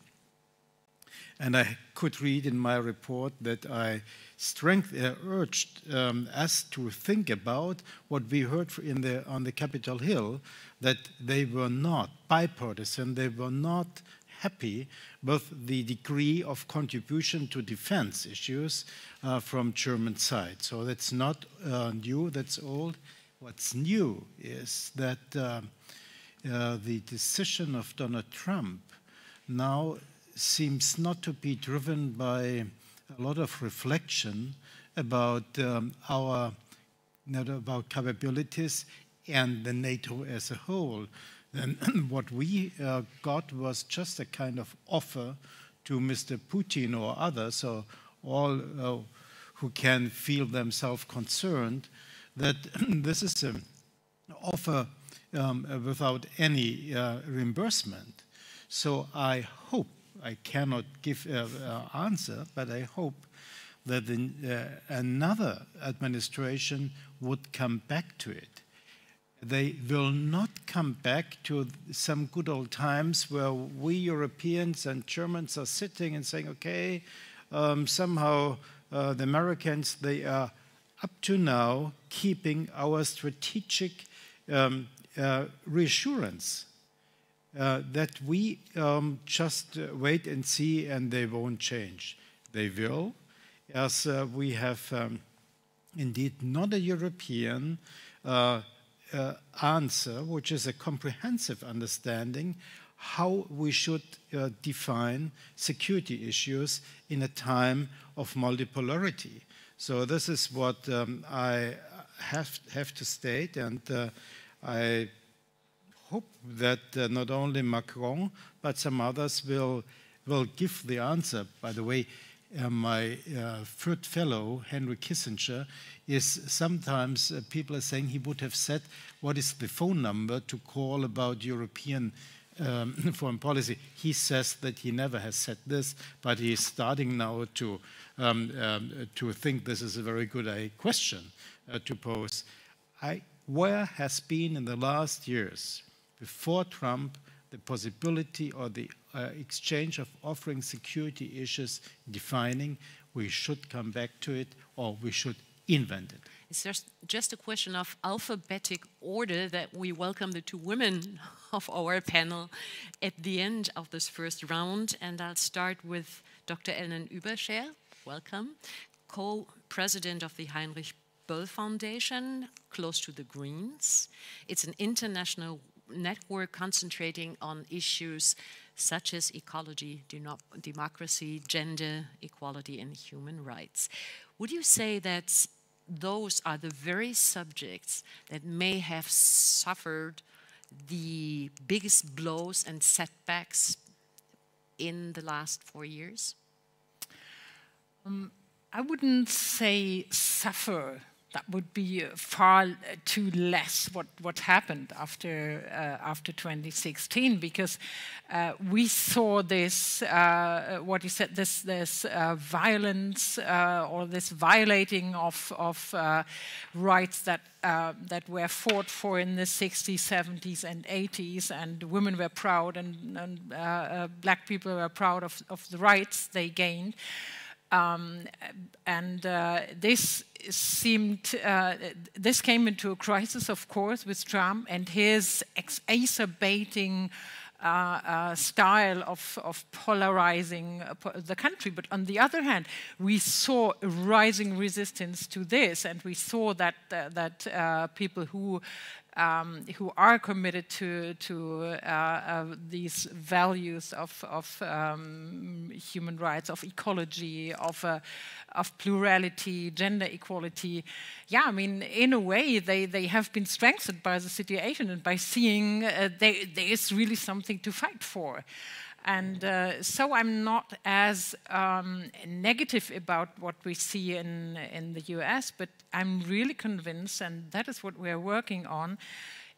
And I could read in my report that I urged us to think about what we heard on the Capitol Hill, that they were not bipartisan, they were not happy with the degree of contribution to defense issues from German side. So that's not new, that's old. What's new is that the decision of Donald Trump now seems not to be driven by a lot of reflection about our capabilities and the NATO as a whole. And what we got was just a kind of offer to Mr. Putin or others, or all who can feel themselves concerned, that this is an offer without any reimbursement. So I hope, I cannot give an answer, but I hope that another administration would come back to it. They will not come back to some good old times where we Europeans and Germans are sitting and saying, okay, somehow the Americans, they are up to now keeping our strategic reassurance that we just wait and see and they won't change. They will, as we have indeed not a European answer, which is a comprehensive understanding how we should define security issues in a time of multipolarity. So this is what I have to state, and I hope that not only Macron but some others will give the answer. By the way, my third fellow, Henry Kissinger, is sometimes people are saying he would have said, what is the phone number to call about European foreign policy? He says that he never has said this, but he is starting now to think this is a very good question to pose. Where has been in the last years, before Trump, the possibility or the exchange of offering security issues, defining we should come back to it or we should invent it? It's just a question of alphabetic order that we welcome the two women of our panel at the end of this first round. And I'll start with Dr. Ellen Überscher. Welcome. Co-president of the Heinrich Böll Foundation, close to the Greens. It's an international network concentrating on issues such as ecology, democracy, gender equality, and human rights. Would you say that those are the very subjects that may have suffered the biggest blows and setbacks in the last 4 years? I wouldn't say suffer. That would be far too less what happened after 2016, because we saw this what you said, this violence or this violating of rights that were fought for in the 60s, 70s, and 80s, and women were proud, and black people were proud of the rights they gained. This came into a crisis, of course, with Trump and his exacerbating style of polarizing the country. But on the other hand, we saw a rising resistance to this, and we saw that people who are committed to these values of human rights, of ecology, of plurality, gender equality. Yeah, I mean, in a way, they have been strengthened by the situation and by seeing there is really something to fight for. And so I'm not as negative about what we see in the US, but I'm really convinced, and that is what we're working on,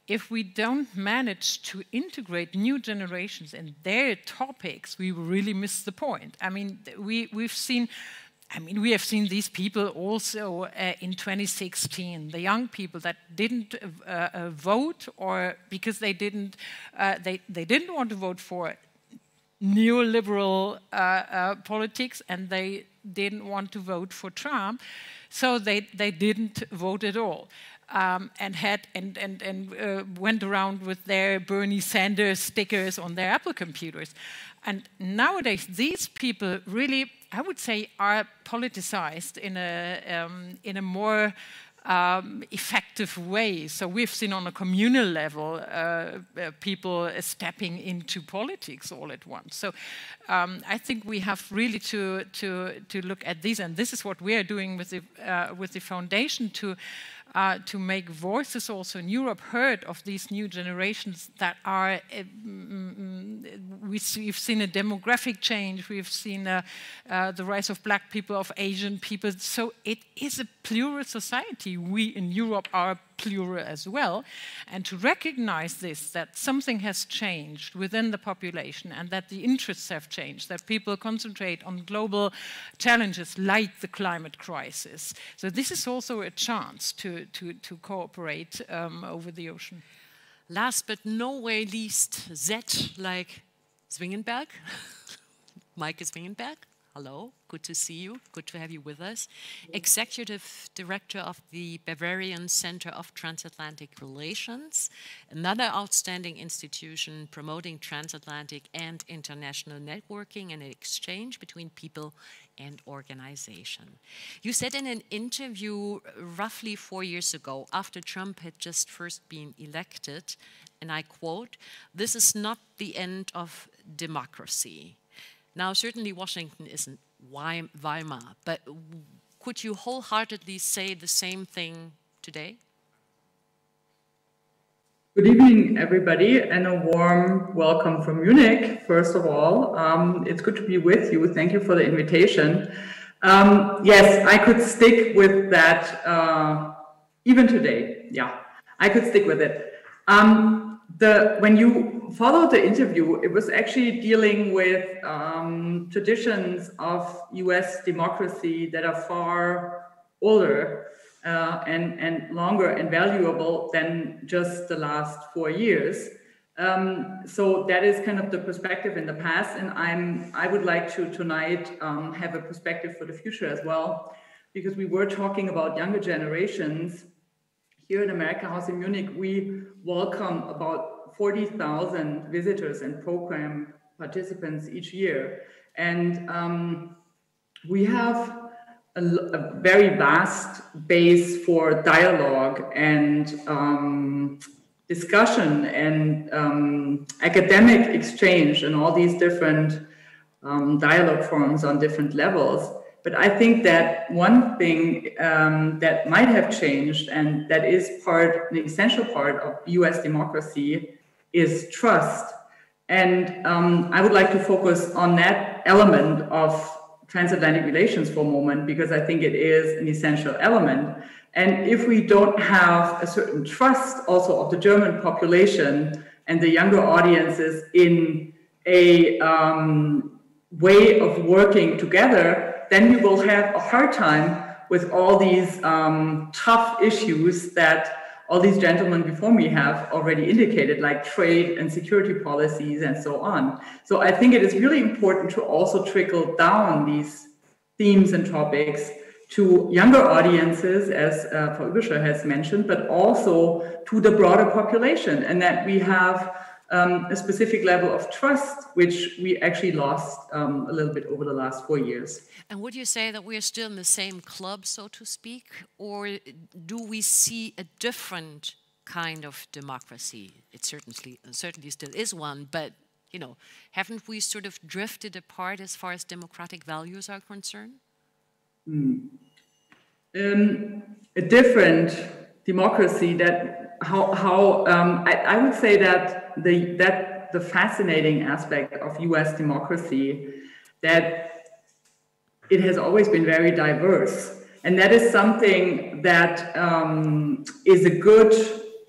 if we don't manage to integrate new generations in their topics, we will really miss the point. I mean, we have seen these people also in 2016, the young people that didn't vote, or because they didn't want to vote for neoliberal politics, and they didn't want to vote for Trump, so they didn't vote at all, and went around with their Bernie Sanders stickers on their Apple computers. And nowadays, these people really, I would say, are politicized in a more effective way. So we've seen on a communal level people stepping into politics all at once. So I think we have really to look at these, and this is what we are doing with the foundation to make voices also in Europe heard of these new generations that are, we've seen a demographic change, we've seen the rise of black people, of Asian people, so it is a plural society. We in Europe are plural as well, and to recognize this, that something has changed within the population and that the interests have changed, that people concentrate on global challenges like the climate crisis. So this is also a chance to cooperate over the ocean. Last but no way least, Z like Zwingenberg. Maike Zwingenberg. Hello, good to see you, good to have you with us. Executive Director of the Bavarian Center of Transatlantic Relations, another outstanding institution promoting transatlantic and international networking and exchange between people and organization. You said in an interview roughly 4 years ago, after Trump had just first been elected, and I quote, "This is not the end of democracy." Now, certainly Washington isn't Weimar, but could you wholeheartedly say the same thing today? Good evening, everybody, and a warm welcome from Munich, first of all. It's good to be with you. Thank you for the invitation. Yes, I could stick with that even today. Yeah, I could stick with it. When you followed the interview, it was actually dealing with traditions of US democracy that are far older and longer and valuable than just the last 4 years. So that is kind of the perspective in the past, and I would like to tonight have a perspective for the future as well, because we were talking about younger generations. Here in America House in Munich, we welcome about 40,000 visitors and program participants each year. And we have a very vast base for dialogue and discussion and academic exchange and all these different dialogue forms on different levels. But I think that one thing that might have changed, and that is an essential part of US democracy, is trust. And I would like to focus on that element of transatlantic relations for a moment, because I think it is an essential element. And if we don't have a certain trust also of the German population and the younger audiences in a way of working together, then we will have a hard time with all these tough issues that all these gentlemen before me have already indicated, like trade and security policies and so on. So I think it is really important to also trickle down these themes and topics to younger audiences, as Frau Übischer has mentioned, but also to the broader population, and that we have a specific level of trust, which we actually lost a little bit over the last 4 years. And would you say that we are still in the same club, so to speak, or do we see a different kind of democracy? It certainly still is one, but you know, haven't we sort of drifted apart as far as democratic values are concerned? A different democracy that I would say that the fascinating aspect of US democracy, that it has always been very diverse. And that is something that is a good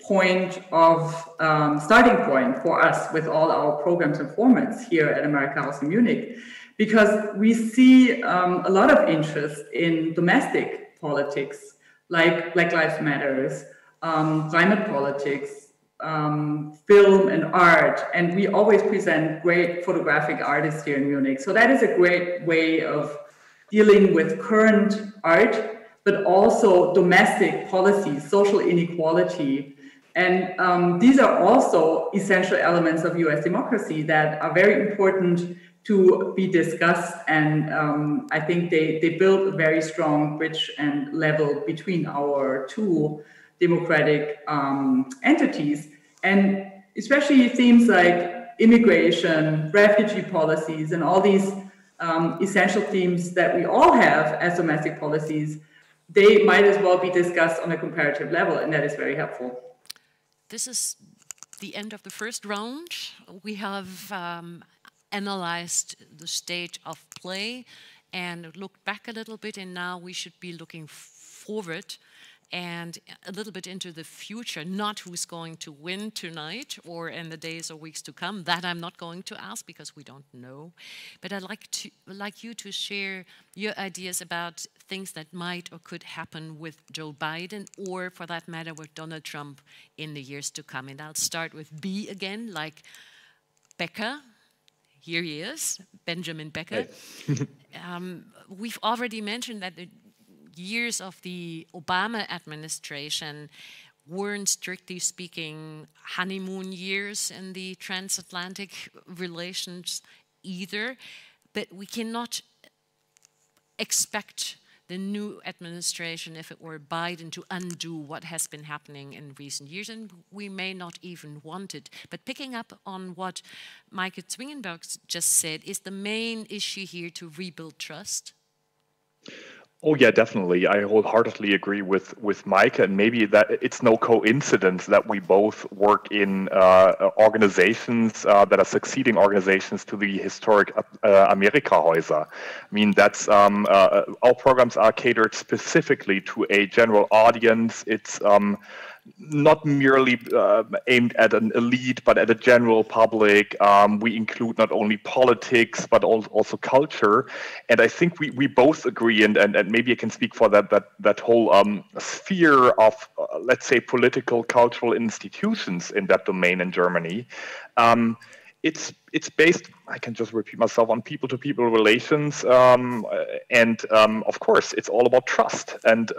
point of starting point for us with all our programs and formats here at America House in Munich, because we see a lot of interest in domestic politics, like Black Lives Matters, climate politics, film and art, and we always present great photographic artists here in Munich. So that is a great way of dealing with current art, but also domestic policies, social inequality. And these are also essential elements of US democracy that are very important to be discussed. And I think they build a very strong bridge and level between our two democratic entities. And especially themes like immigration, refugee policies, and all these essential themes that we all have as domestic policies, they might as well be discussed on a comparative level, and that is very helpful. This is the end of the first round. We have analyzed the state of play and looked back a little bit, and now we should be looking forward and a little bit into the future, not who's going to win tonight or in the days or weeks to come. That I'm not going to ask because we don't know. But I'd like you to share your ideas about things that might or could happen with Joe Biden, or for that matter with Donald Trump in the years to come. And I'll start with B again, like Becker. Here he is, Benjamin Becker. Hey. We've already mentioned that the years of the Obama administration weren't, strictly speaking, honeymoon years in the transatlantic relations either, but we cannot expect the new administration, if it were Biden, to undo what has been happening in recent years, and we may not even want it. But picking up on what Maike Zwingenberg just said, is the main issue here to rebuild trust? Oh yeah, definitely. I wholeheartedly agree with Maike, and maybe that it's no coincidence that we both work in organizations that are succeeding organizations to the historic Amerika-Häuser. I mean, that's our programs are catered specifically to a general audience. It's not merely aimed at an elite, but at a general public. We include not only politics, but also culture. And I think we both agree, and maybe I can speak for that whole sphere of, let's say, political, cultural institutions in that domain in Germany. It's based, I can just repeat myself, on people-to-people relations. And of course, it's all about trust. And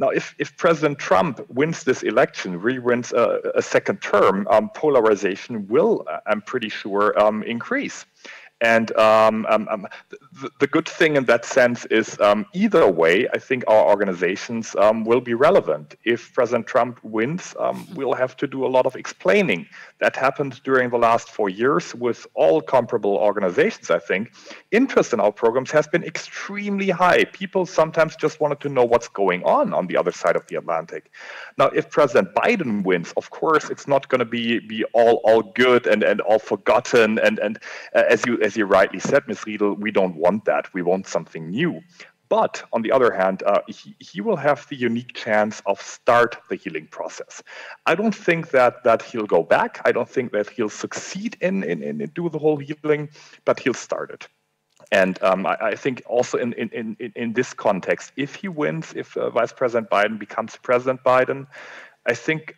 now, if President Trump wins this election, re-wins a second term, polarization will, I'm pretty sure, increase. And the good thing in that sense is either way, I think our organizations will be relevant. If President Trump wins, we'll have to do a lot of explaining. That happened during the last 4 years with all comparable organizations, I think. Interest in our programs has been extremely high. People sometimes just wanted to know what's going on the other side of the Atlantic. Now, if President Biden wins, of course, it's not going to be all good and all forgotten. And as you rightly said, Ms. Riedel, we don't want that. We want something new. But on the other hand, he will have the unique chance of start the healing process. I don't think that he'll go back. I don't think that he'll succeed in do the whole healing, but he'll start it. And I think also in this context, if he wins, if Vice President Biden becomes President Biden, I think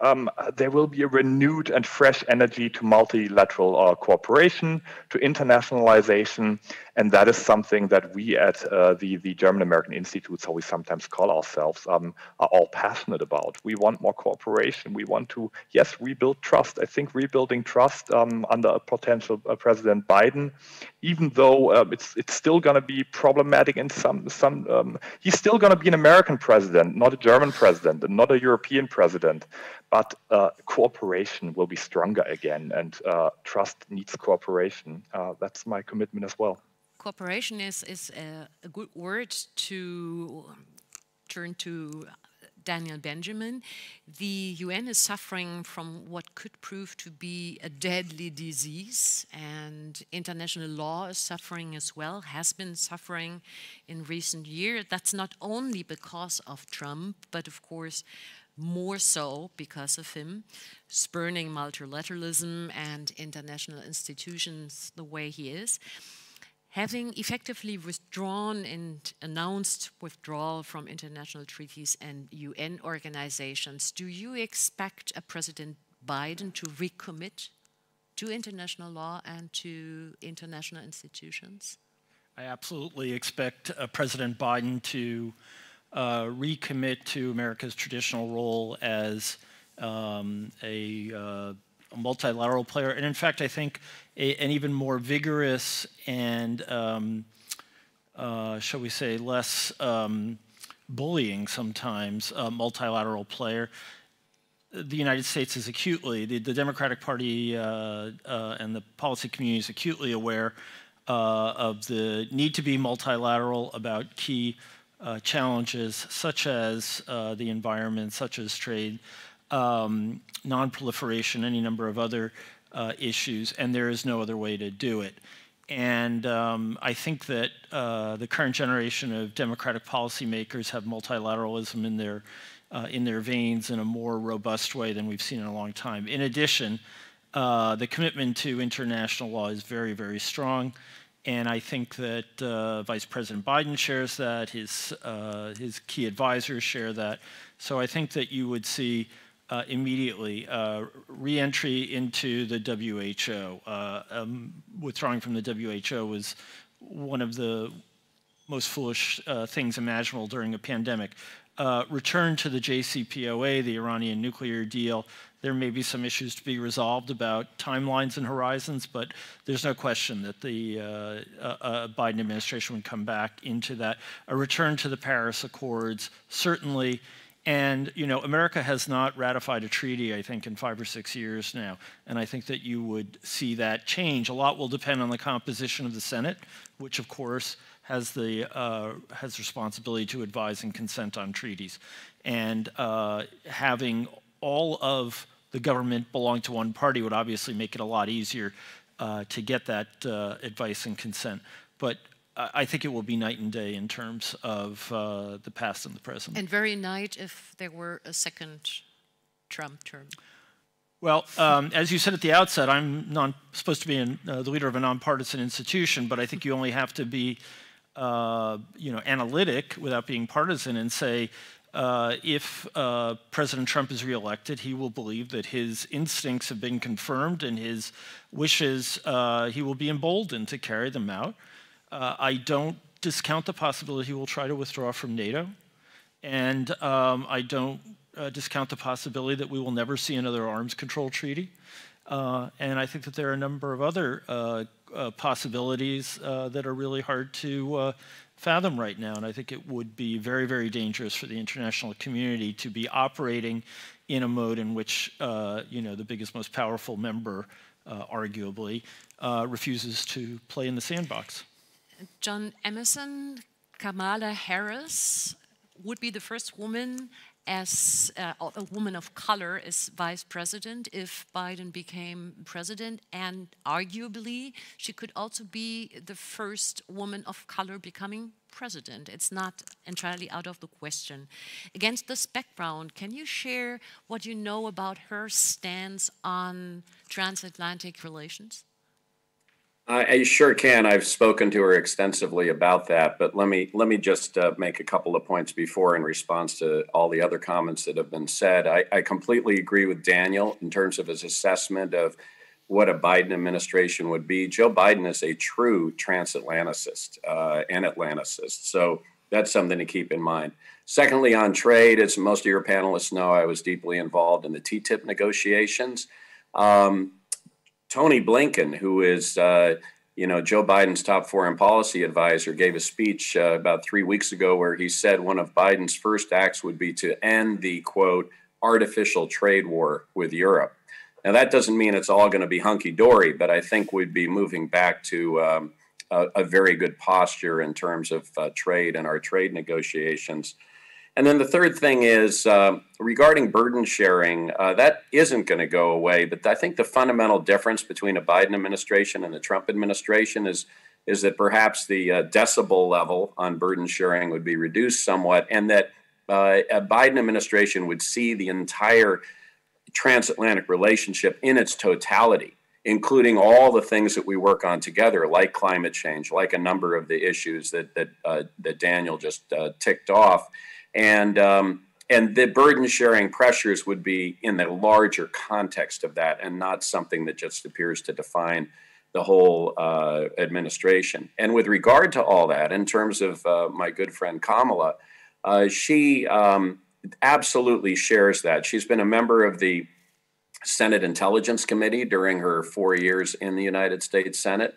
there will be a renewed and fresh energy to multilateral cooperation, to internationalization, and that is something that we at the German-American Institutes, how we sometimes call ourselves, are all passionate about. We want more cooperation. We want to, yes, rebuild trust. I think rebuilding trust under a potential President Biden, even though it's still going to be problematic in some he's still going to be an American president, not a German president, and not a European president. But cooperation will be stronger again, and trust needs cooperation. That's my commitment as well. Cooperation is a good word to turn to Daniel Benjamin. The UN is suffering from what could prove to be a deadly disease, and international law is suffering as well, has been suffering in recent years. That's not only because of Trump, but of course more so because of him spurning multilateralism and international institutions the way he is. Having effectively withdrawn and announced withdrawal from international treaties and UN organizations, do you expect a President Biden to recommit to international law and to international institutions? I absolutely expect President Biden to recommit to America's traditional role as a multilateral player, and in fact, I think an even more vigorous and, shall we say, less bullying sometimes multilateral player. The United States is acutely, the Democratic Party and the policy community is acutely aware of the need to be multilateral about key challenges such as the environment, such as trade, non-proliferation, any number of other issues, and there is no other way to do it. And I think that the current generation of democratic policymakers have multilateralism in their veins in a more robust way than we've seen in a long time. In addition, the commitment to international law is very, very strong. And I think that Vice President Biden shares that, his key advisors share that. So I think that you would see immediately re-entry into the WHO. Withdrawing from the WHO was one of the most foolish things imaginable during a pandemic. Return to the JCPOA, the Iranian nuclear deal. There may be some issues to be resolved about timelines and horizons, but there's no question that the Biden administration would come back into that. A return to the Paris Accords, certainly. And, you know, America has not ratified a treaty, I think, in 5 or 6 years now. And I think that you would see that change. A lot will depend on the composition of the Senate, which, of course, has responsibility to advise and consent on treaties. And having all of the government belong to one party would obviously make it a lot easier to get that advice and consent. But I think it will be night and day in terms of the past and the present. And very night if there were a second Trump term. Well, as you said at the outset, I'm supposed to be the leader of a nonpartisan institution, but I think you only have to be analytic without being partisan and say, if President Trump is reelected, he will believe that his instincts have been confirmed and his wishes, he will be emboldened to carry them out. I don't discount the possibility he will try to withdraw from NATO, and I don't discount the possibility that we will never see another arms control treaty. And I think that there are a number of other possibilities that are really hard to fathom right now. And I think it would be very, very dangerous for the international community to be operating in a mode in which the biggest, most powerful member, arguably, refuses to play in the sandbox. John Emerson, Kamala Harris would be the first woman as a woman of color as vice president if Biden became president, and arguably she could also be the first woman of color becoming president. It's not entirely out of the question. Against this background, can you share what you know about her stance on transatlantic relations? I sure can. I've spoken to her extensively about that, but let me just make a couple of points before in response to all the other comments that have been said. I completely agree with Daniel in terms of his assessment of what a Biden administration would be. Joe Biden is a true transatlanticist and Atlanticist, so that's something to keep in mind. Secondly, on trade, as most of your panelists know, I was deeply involved in the TTIP negotiations. Tony Blinken, who is, Joe Biden's top foreign policy advisor, gave a speech about 3 weeks ago where he said one of Biden's first acts would be to end the, quote, artificial trade war with Europe. Now, that doesn't mean it's all going to be hunky-dory, but I think we'd be moving back to a very good posture in terms of trade and our trade negotiations. And then the third thing is regarding burden sharing, that isn't going to go away. But I think the fundamental difference between a Biden administration and the Trump administration is that perhaps the decibel level on burden sharing would be reduced somewhat, and that a Biden administration would see the entire transatlantic relationship in its totality, including all the things that we work on together, like climate change, like a number of the issues that Daniel just ticked off. And the burden sharing pressures would be in the larger context of that and not something that just appears to define the whole administration. And with regard to all that, in terms of my good friend Kamala, she absolutely shares that. She's been a member of the Senate Intelligence Committee during her 4 years in the United States Senate.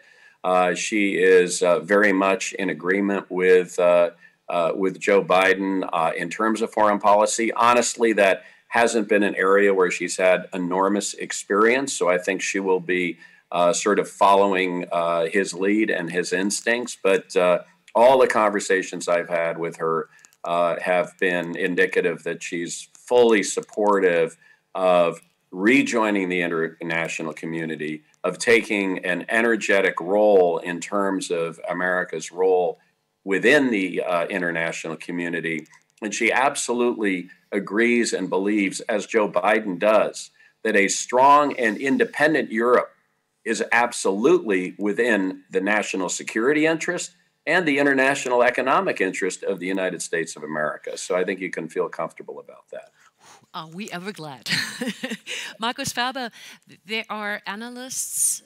She is very much in agreement with Joe Biden in terms of foreign policy. Honestly, that hasn't been an area where she's had enormous experience, so I think she will be sort of following his lead and his instincts. But all the conversations I've had with her have been indicative that she's fully supportive of rejoining the international community, of taking an energetic role in terms of America's role within the international community. And she absolutely agrees and believes, as Joe Biden does, that a strong and independent Europe is absolutely within the national security interest and the international economic interest of the United States of America. So I think you can feel comfortable about that. Are we ever glad? Markus Ferber, there are analysts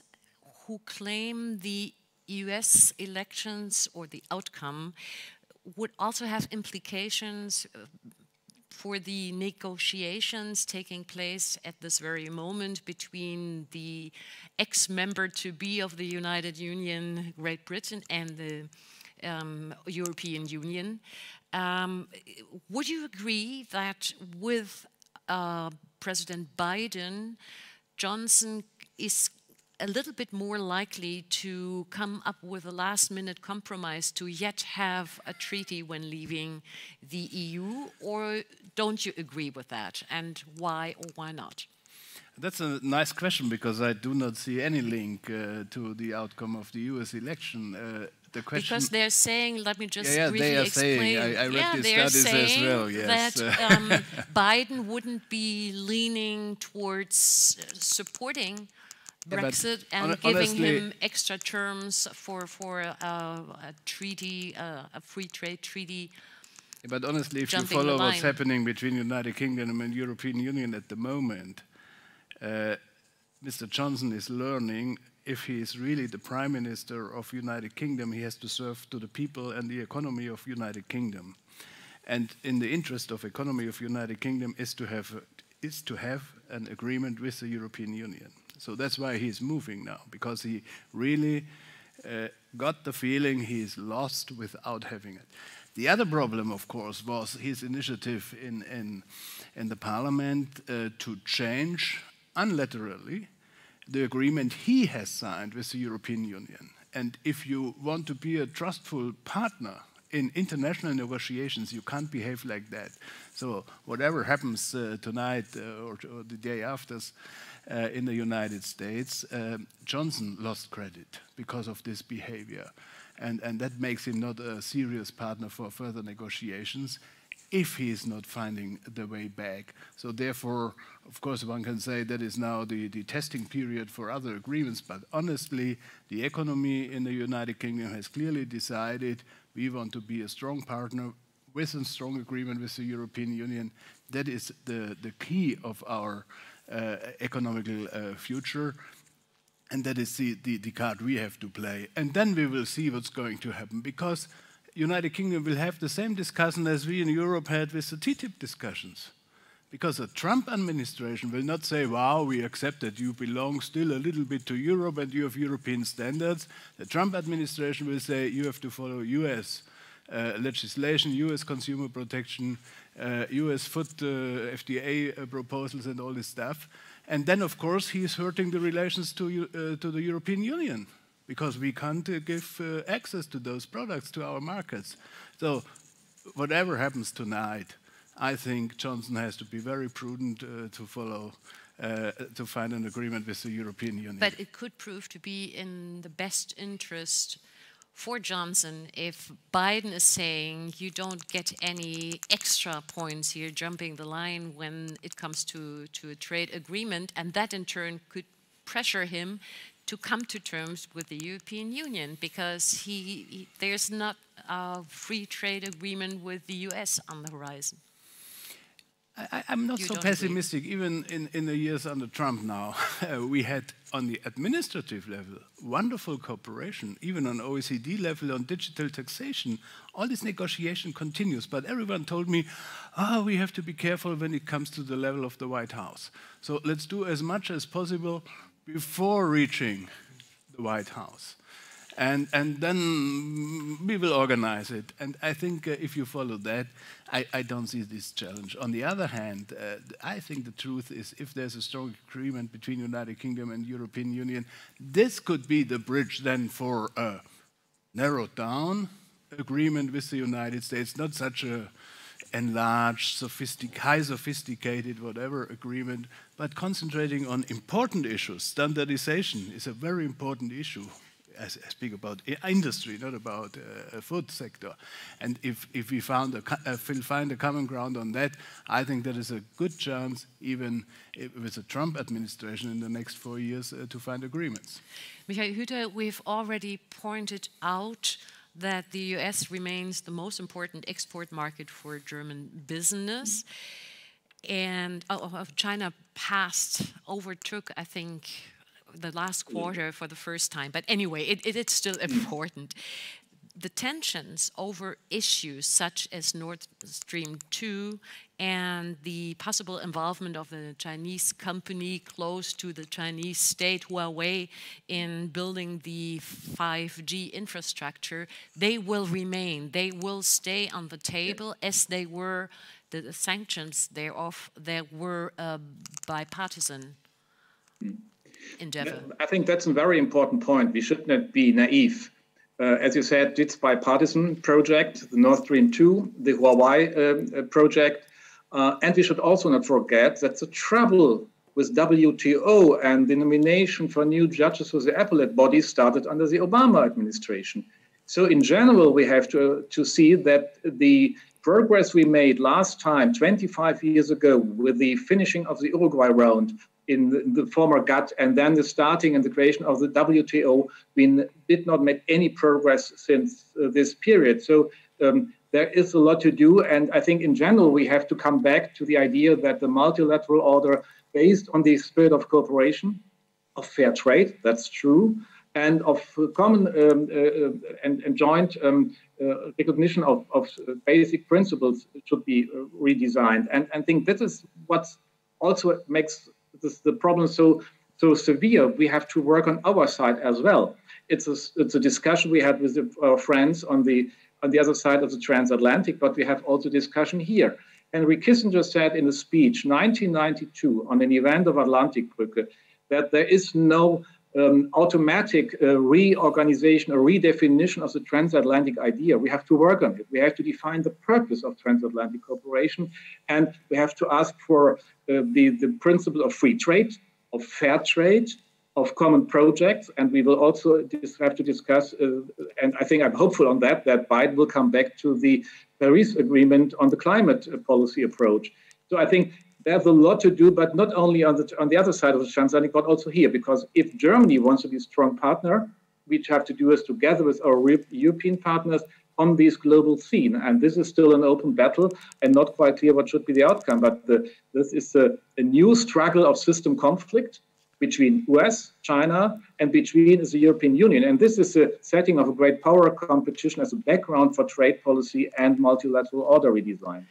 who claim the US elections or the outcome would also have implications for the negotiations taking place at this very moment between the ex-member-to-be of the United Union, Great Britain, and the European Union. Would you agree that with President Biden, Johnson is a little bit more likely to come up with a last-minute compromise to yet have a treaty when leaving the EU, or don't you agree with that, and why or why not? That's a nice question, because I do not see any link to the outcome of the US election. The question, because they're saying, let me just briefly they are explain. Saying, I read these studies as well, yes. That Biden wouldn't be leaning towards supporting Brexit and giving him extra terms for a treaty, a free trade treaty. But honestly, if you follow what's happening between the United Kingdom and European Union at the moment, Mr. Johnson is learning, if he is really the Prime Minister of United Kingdom, he has to serve to the people and the economy of United Kingdom. And in the interest of economy of United Kingdom is to have an agreement with the European Union. So that's why he's moving now, because he really got the feeling he's lost without having it. The other problem, of course, was his initiative in the parliament to change unilaterally the agreement he has signed with the European Union. And if you want to be a trustful partner in international negotiations, you can't behave like that. So whatever happens tonight or the day after in the United States, Johnson lost credit because of this behavior. And that makes him not a serious partner for further negotiations if he is not finding the way back. So therefore, of course, one can say that is now the testing period for other agreements, but honestly, the economy in the United Kingdom has clearly decided we want to be a strong partner with a strong agreement with the European Union. That is the key of our economical future. And that is the card we have to play. And then we will see what's going to happen, because United Kingdom will have the same discussion as we in Europe had with the TTIP discussions. Because the Trump administration will not say, wow, we accept that you belong still a little bit to Europe and you have European standards. The Trump administration will say, you have to follow US legislation, US consumer protection, US food FDA proposals and all this stuff. And then, of course, he is hurting the relations to the European Union, because we can't give access to those products to our markets. So whatever happens tonight, I think Johnson has to be very prudent to follow, to find an agreement with the European Union. But it could prove to be in the best interest for Johnson if Biden is saying you don't get any extra points here jumping the line when it comes to a trade agreement, and that in turn could pressure him to come to terms with the European Union, because there's not a free trade agreement with the US on the horizon. I'm not so pessimistic. Even in the years under Trump now, we had on the administrative level wonderful cooperation, even on OECD level on digital taxation. All this negotiation continues, but everyone told me, we have to be careful when it comes to the level of the White House. So let's do as much as possible before reaching the White House. And then we will organize it. And I think if you follow that, I don't see this challenge. On the other hand, I think the truth is, if there's a strong agreement between United Kingdom and European Union, this could be the bridge then for a narrowed down agreement with the United States, not such a enlarged, high sophisticated, whatever agreement, but concentrating on important issues. Standardization is a very important issue. I speak about industry, not about food sector. And if we find a common ground on that, I think there is a good chance, even with the Trump administration in the next 4 years, to find agreements. Michael Hüter, we've already pointed out that the US remains the most important export market for German business. And China overtook, I think, the last quarter for the first time. But anyway, it's still important. The tensions over issues such as Nord Stream 2 and the possible involvement of a Chinese company close to the Chinese state, Huawei, in building the 5G infrastructure, they will remain. They will stay on the table as they were, the sanctions thereof, that were bipartisan endeavor. I think that's a very important point. We should not be naive. As you said, it's bipartisan project, the Nord Stream 2, the Huawei project. And we should also not forget that the trouble with WTO and the nomination for new judges for the appellate body started under the Obama administration. So in general, we have to see that the progress we made last time, 25 years ago, with the finishing of the Uruguay round in the former GATT, and then the starting and the creation of the WTO, we did not make any progress since this period. So there is a lot to do. And I think in general, we have to come back to the idea that the multilateral order, based on the spirit of cooperation, of fair trade, that's true, and of common and joint recognition of basic principles should be redesigned. And I think this is what also makes the problem so so severe, we have to work on our side as well. It's a discussion we had with our friends on the other side of the transatlantic, but we have also discussion here. Henry Kissinger said in a speech 1992 on an event of Atlantikbrücke that there is no automatic reorganization or redefinition of the transatlantic idea. We have to work on it. We have to define the purpose of transatlantic cooperation, and we have to ask for the principle of free trade, of fair trade, of common projects, and we will also have to discuss, and I think I'm hopeful on that Biden will come back to the Paris Agreement on the climate policy approach. So I think there's a lot to do, but not only on the other side of the transatlantic, but also here, because if Germany wants to be a strong partner, we have to do this together with our European partners on this global scene. And this is still an open battle and not quite clear what should be the outcome. But this is a new struggle of system conflict between US, China, and between the European Union. And this is a setting of a great power competition as a background for trade policy and multilateral order redesign.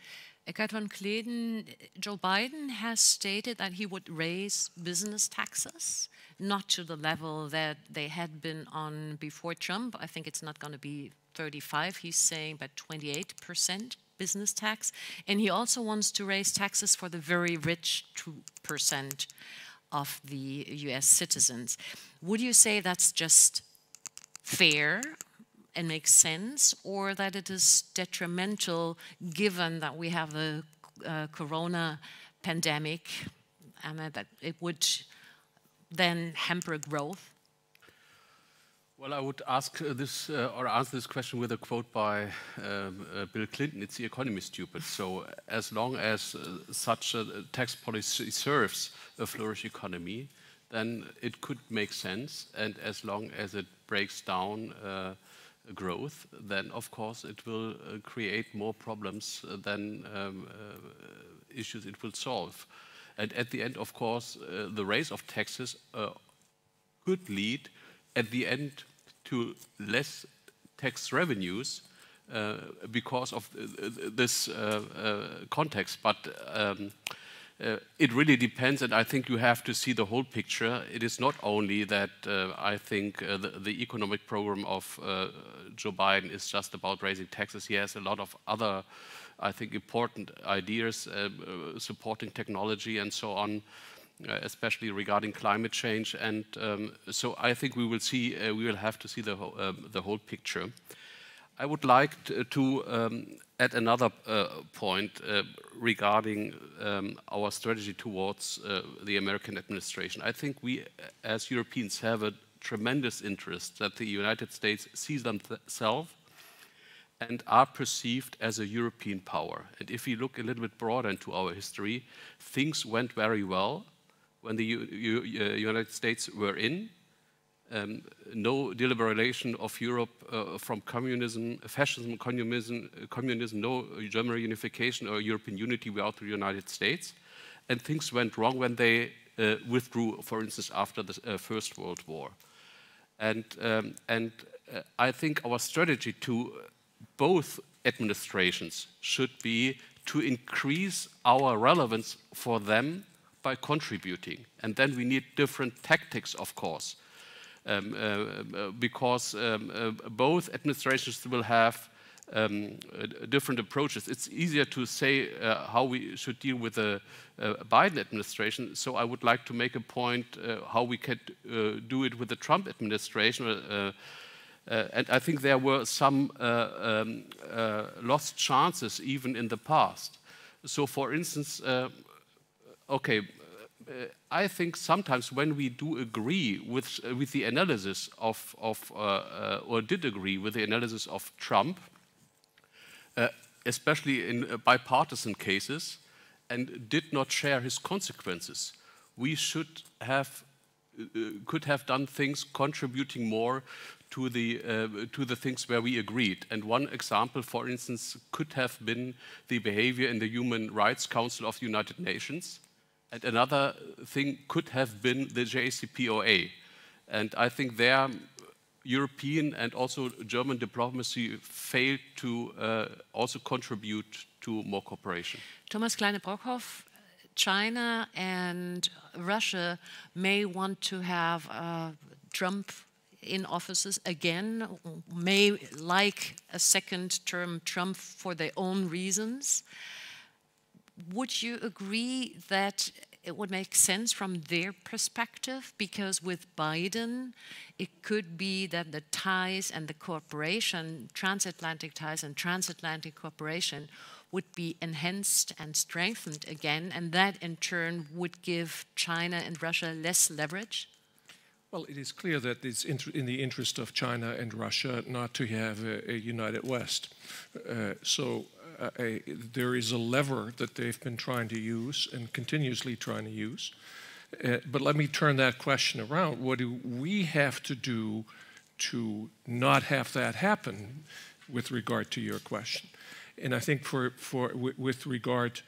Eckart von Kleden, Joe Biden has stated that he would raise business taxes, not to the level that they had been on before Trump. I think it's not going to be 35, he's saying, but 28% business tax. And he also wants to raise taxes for the very rich 2% of the US citizens. Would you say that's just fair and makes sense, or that it is detrimental given that we have a corona pandemic and that it would then hamper growth? Well, I would ask this or answer this question with a quote by Bill Clinton. It's the economy stupid. So as long as such a tax policy serves a flourishing economy, then it could make sense. And as long as it breaks down growth, then of course it will create more problems than issues it will solve. And at the end, of course, the raise of taxes could lead at the end to less tax revenues because of this context. But it really depends, and I think you have to see the whole picture. It is not only that I think the economic program of Joe Biden is just about raising taxes. He has a lot of other, I think, important ideas, supporting technology and so on, especially regarding climate change. And so I think we will have to see the whole picture. I would like to add another point regarding our strategy towards the American administration. I think we, as Europeans, have a tremendous interest that the United States sees themselves and are perceived as a European power. And if we look a little bit broader into our history, things went very well when the United States were in. No deliberation of Europe from communism, fascism, communism, no German unification or European unity without the United States. And things went wrong when they withdrew, for instance, after the First World War. And I think our strategy to both administrations should be to increase our relevance for them by contributing. And then we need different tactics, of course. Because both administrations will have different approaches. It's easier to say how we should deal with the Biden administration. So I would like to make a point how we could do it with the Trump administration. And I think there were some lost chances even in the past. So for instance, I think sometimes when we do agree with the analysis of or did agree with the analysis of Trump, especially in bipartisan cases, and did not share his consequences, we could have done things contributing more to the things where we agreed. And one example, for instance, could have been the behavior in the Human Rights Council of the United Nations. And another thing could have been the JCPOA. And I think there, European and also German diplomacy failed to also contribute to more cooperation. Thomas Kleine-Brockhoff, China and Russia may want to have Trump in offices again, may like a second term Trump for their own reasons. Would you agree that it would make sense from their perspective? Because with Biden, it could be that the ties and the cooperation, transatlantic ties and transatlantic cooperation, would be enhanced and strengthened again, and that in turn would give China and Russia less leverage? Well, it is clear that it's in the interest of China and Russia not to have a united West. There is a lever that they've been trying to use and continuously trying to use. But let me turn that question around. What do we have to do to not have that happen with regard to your question? And I think with regard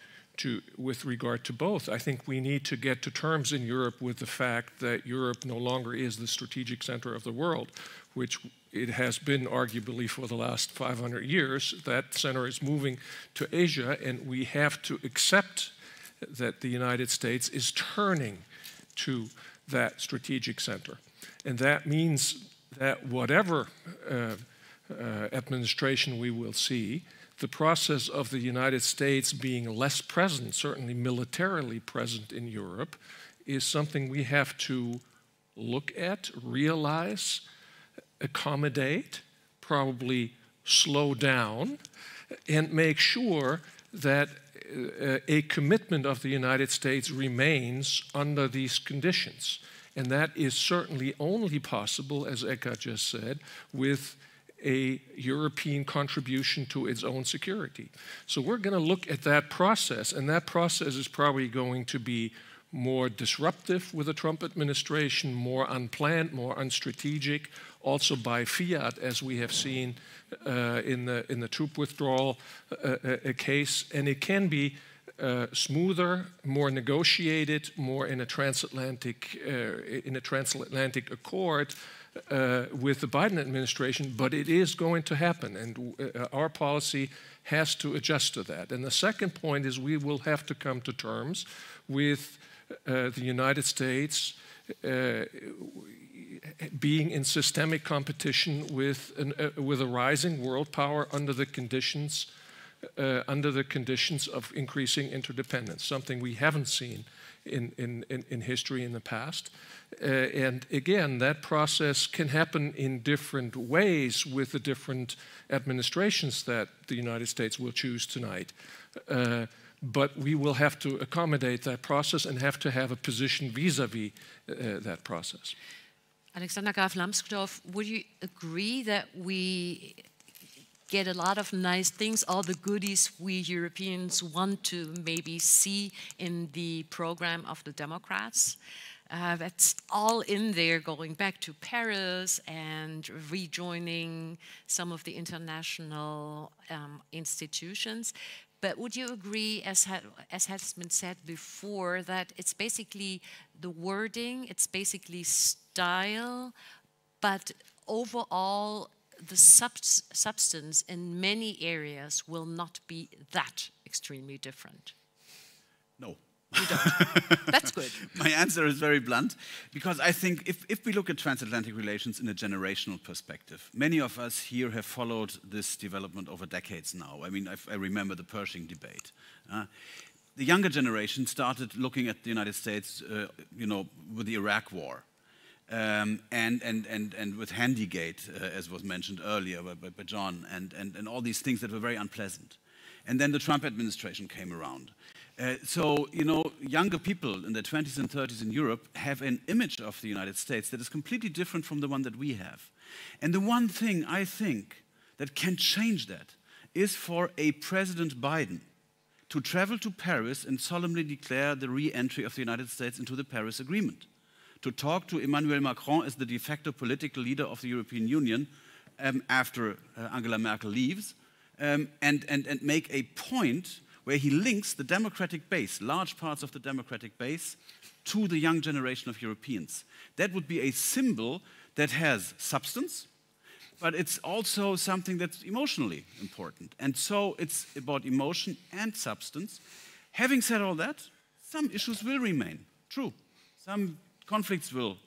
to both, I think we need to get to terms in Europe with the fact that Europe no longer is the strategic center of the world, which it has been arguably for the last 500 years. That center is moving to Asia, and we have to accept that the United States is turning to that strategic center. And that means that whatever administration we will see, the process of the United States being less present, certainly militarily present in Europe, is something we have to look at, realize, accommodate, probably slow down, and make sure that a commitment of the United States remains under these conditions. And that is certainly only possible, as Eckhart just said, with a European contribution to its own security. So we're going to look at that process, and that process is probably going to be more disruptive with the Trump administration, more unplanned, more unstrategic, also by fiat, as we have seen in the troop withdrawal case. And it can be smoother, more negotiated, more in a transatlantic accord with the Biden administration, but it is going to happen, and our policy has to adjust to that. And the second point is we will have to come to terms with the United States being in systemic competition with a rising world power under the conditions of increasing interdependence, something we haven't seen in history in the past. And again, that process can happen in different ways with the different administrations that the United States will choose tonight. But we will have to accommodate that process and have to have a position vis-a-vis that process. Alexander Graf Lambsdorff, would you agree that we get a lot of nice things, all the goodies we Europeans want to maybe see in the program of the Democrats? That's all in there, going back to Paris and rejoining some of the international institutions. But would you agree, as has been said before, that it's basically the wording, it's basically style, but overall the substance in many areas will not be that extremely different? No. You don't. That's good. My answer is very blunt, because I think if we look at transatlantic relations in a generational perspective, many of us here have followed this development over decades now. I mean, I remember the Pershing debate. The younger generation started looking at the United States, with the Iraq War. And with Handygate, as was mentioned earlier by John, and all these things that were very unpleasant. And then the Trump administration came around. So, younger people in their 20s and 30s in Europe have an image of the United States that is completely different from the one that we have. And the one thing I think that can change that is for a President Biden to travel to Paris and solemnly declare the re-entry of the United States into the Paris Agreement, to talk to Emmanuel Macron as the de facto political leader of the European Union after Angela Merkel leaves, and make a point where he links the democratic base, large parts of the democratic base, to the young generation of Europeans. That would be a symbol that has substance, but it's also something that's emotionally important. And so it's about emotion and substance. Having said all that, some issues will remain. True. Some conflicts will,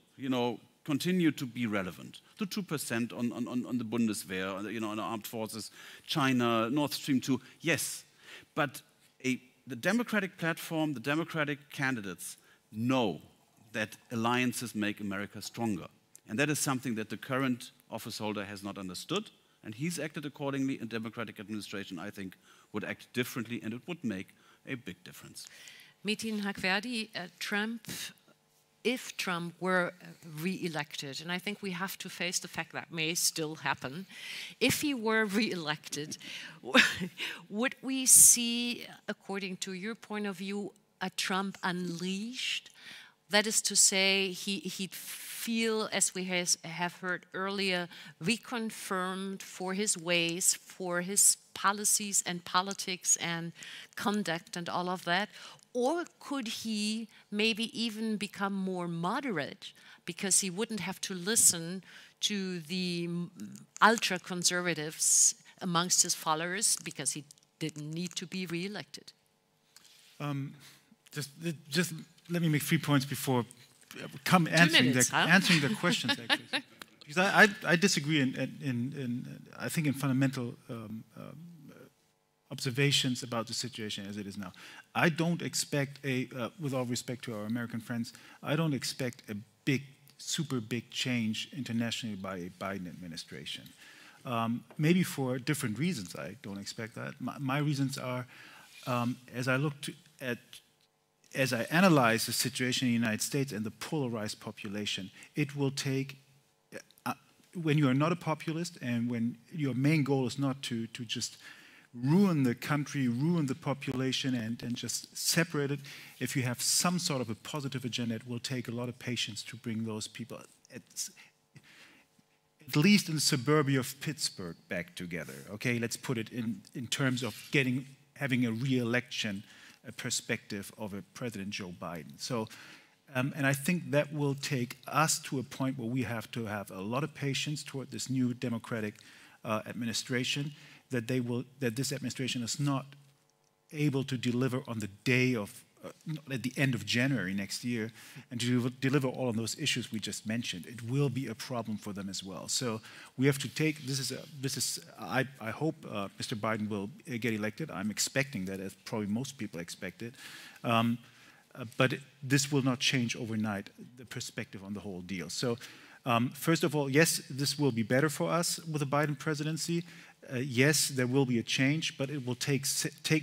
continue to be relevant. The 2% on the Bundeswehr, on the armed forces, China, Nord Stream 2, yes. But the democratic platform, the democratic candidates know that alliances make America stronger. And that is something that the current office holder has not understood. And he's acted accordingly. A democratic administration, I think, would act differently, and it would make a big difference. Metin Hakhverdi, if Trump were re-elected, and I think we have to face the fact that may still happen, if he were re-elected, would we see, according to your point of view, a Trump unleashed? That is to say, he'd feel, as we have heard earlier, reconfirmed for his ways, for his policies and politics and conduct and all of that? Or could he maybe even become more moderate because he wouldn't have to listen to the ultra-conservatives amongst his followers because he didn't need to be re-elected? Just let me make 3 points before answering the questions, actually. Because I disagree I think in fundamental observations about the situation as it is now. I don't expect with all respect to our American friends, I don't expect a super big change internationally by a Biden administration. Maybe for different reasons I don't expect that. My reasons are, as I analyze the situation in the United States and the polarized population, it will take, when you are not a populist and when your main goal is not to just ruin the country, ruin the population, and just separate it. If you have some sort of a positive agenda, it will take a lot of patience to bring those people, at least in the suburbia of Pittsburgh, back together. Okay, let's put it in terms of having a re-election perspective of a President Joe Biden. So, and I think that will take us to a point where we have to have a lot of patience toward this new Democratic administration. That this administration is not able to deliver on the day of, at the end of January next year, and to deliver all of those issues we just mentioned. It will be a problem for them as well. So we have to take, I hope Mr. Biden will get elected. I'm expecting that, as probably most people expect it. But this will not change overnight the perspective on the whole deal. So first of all, yes, this will be better for us with a Biden presidency. Yes, there will be a change, but it will take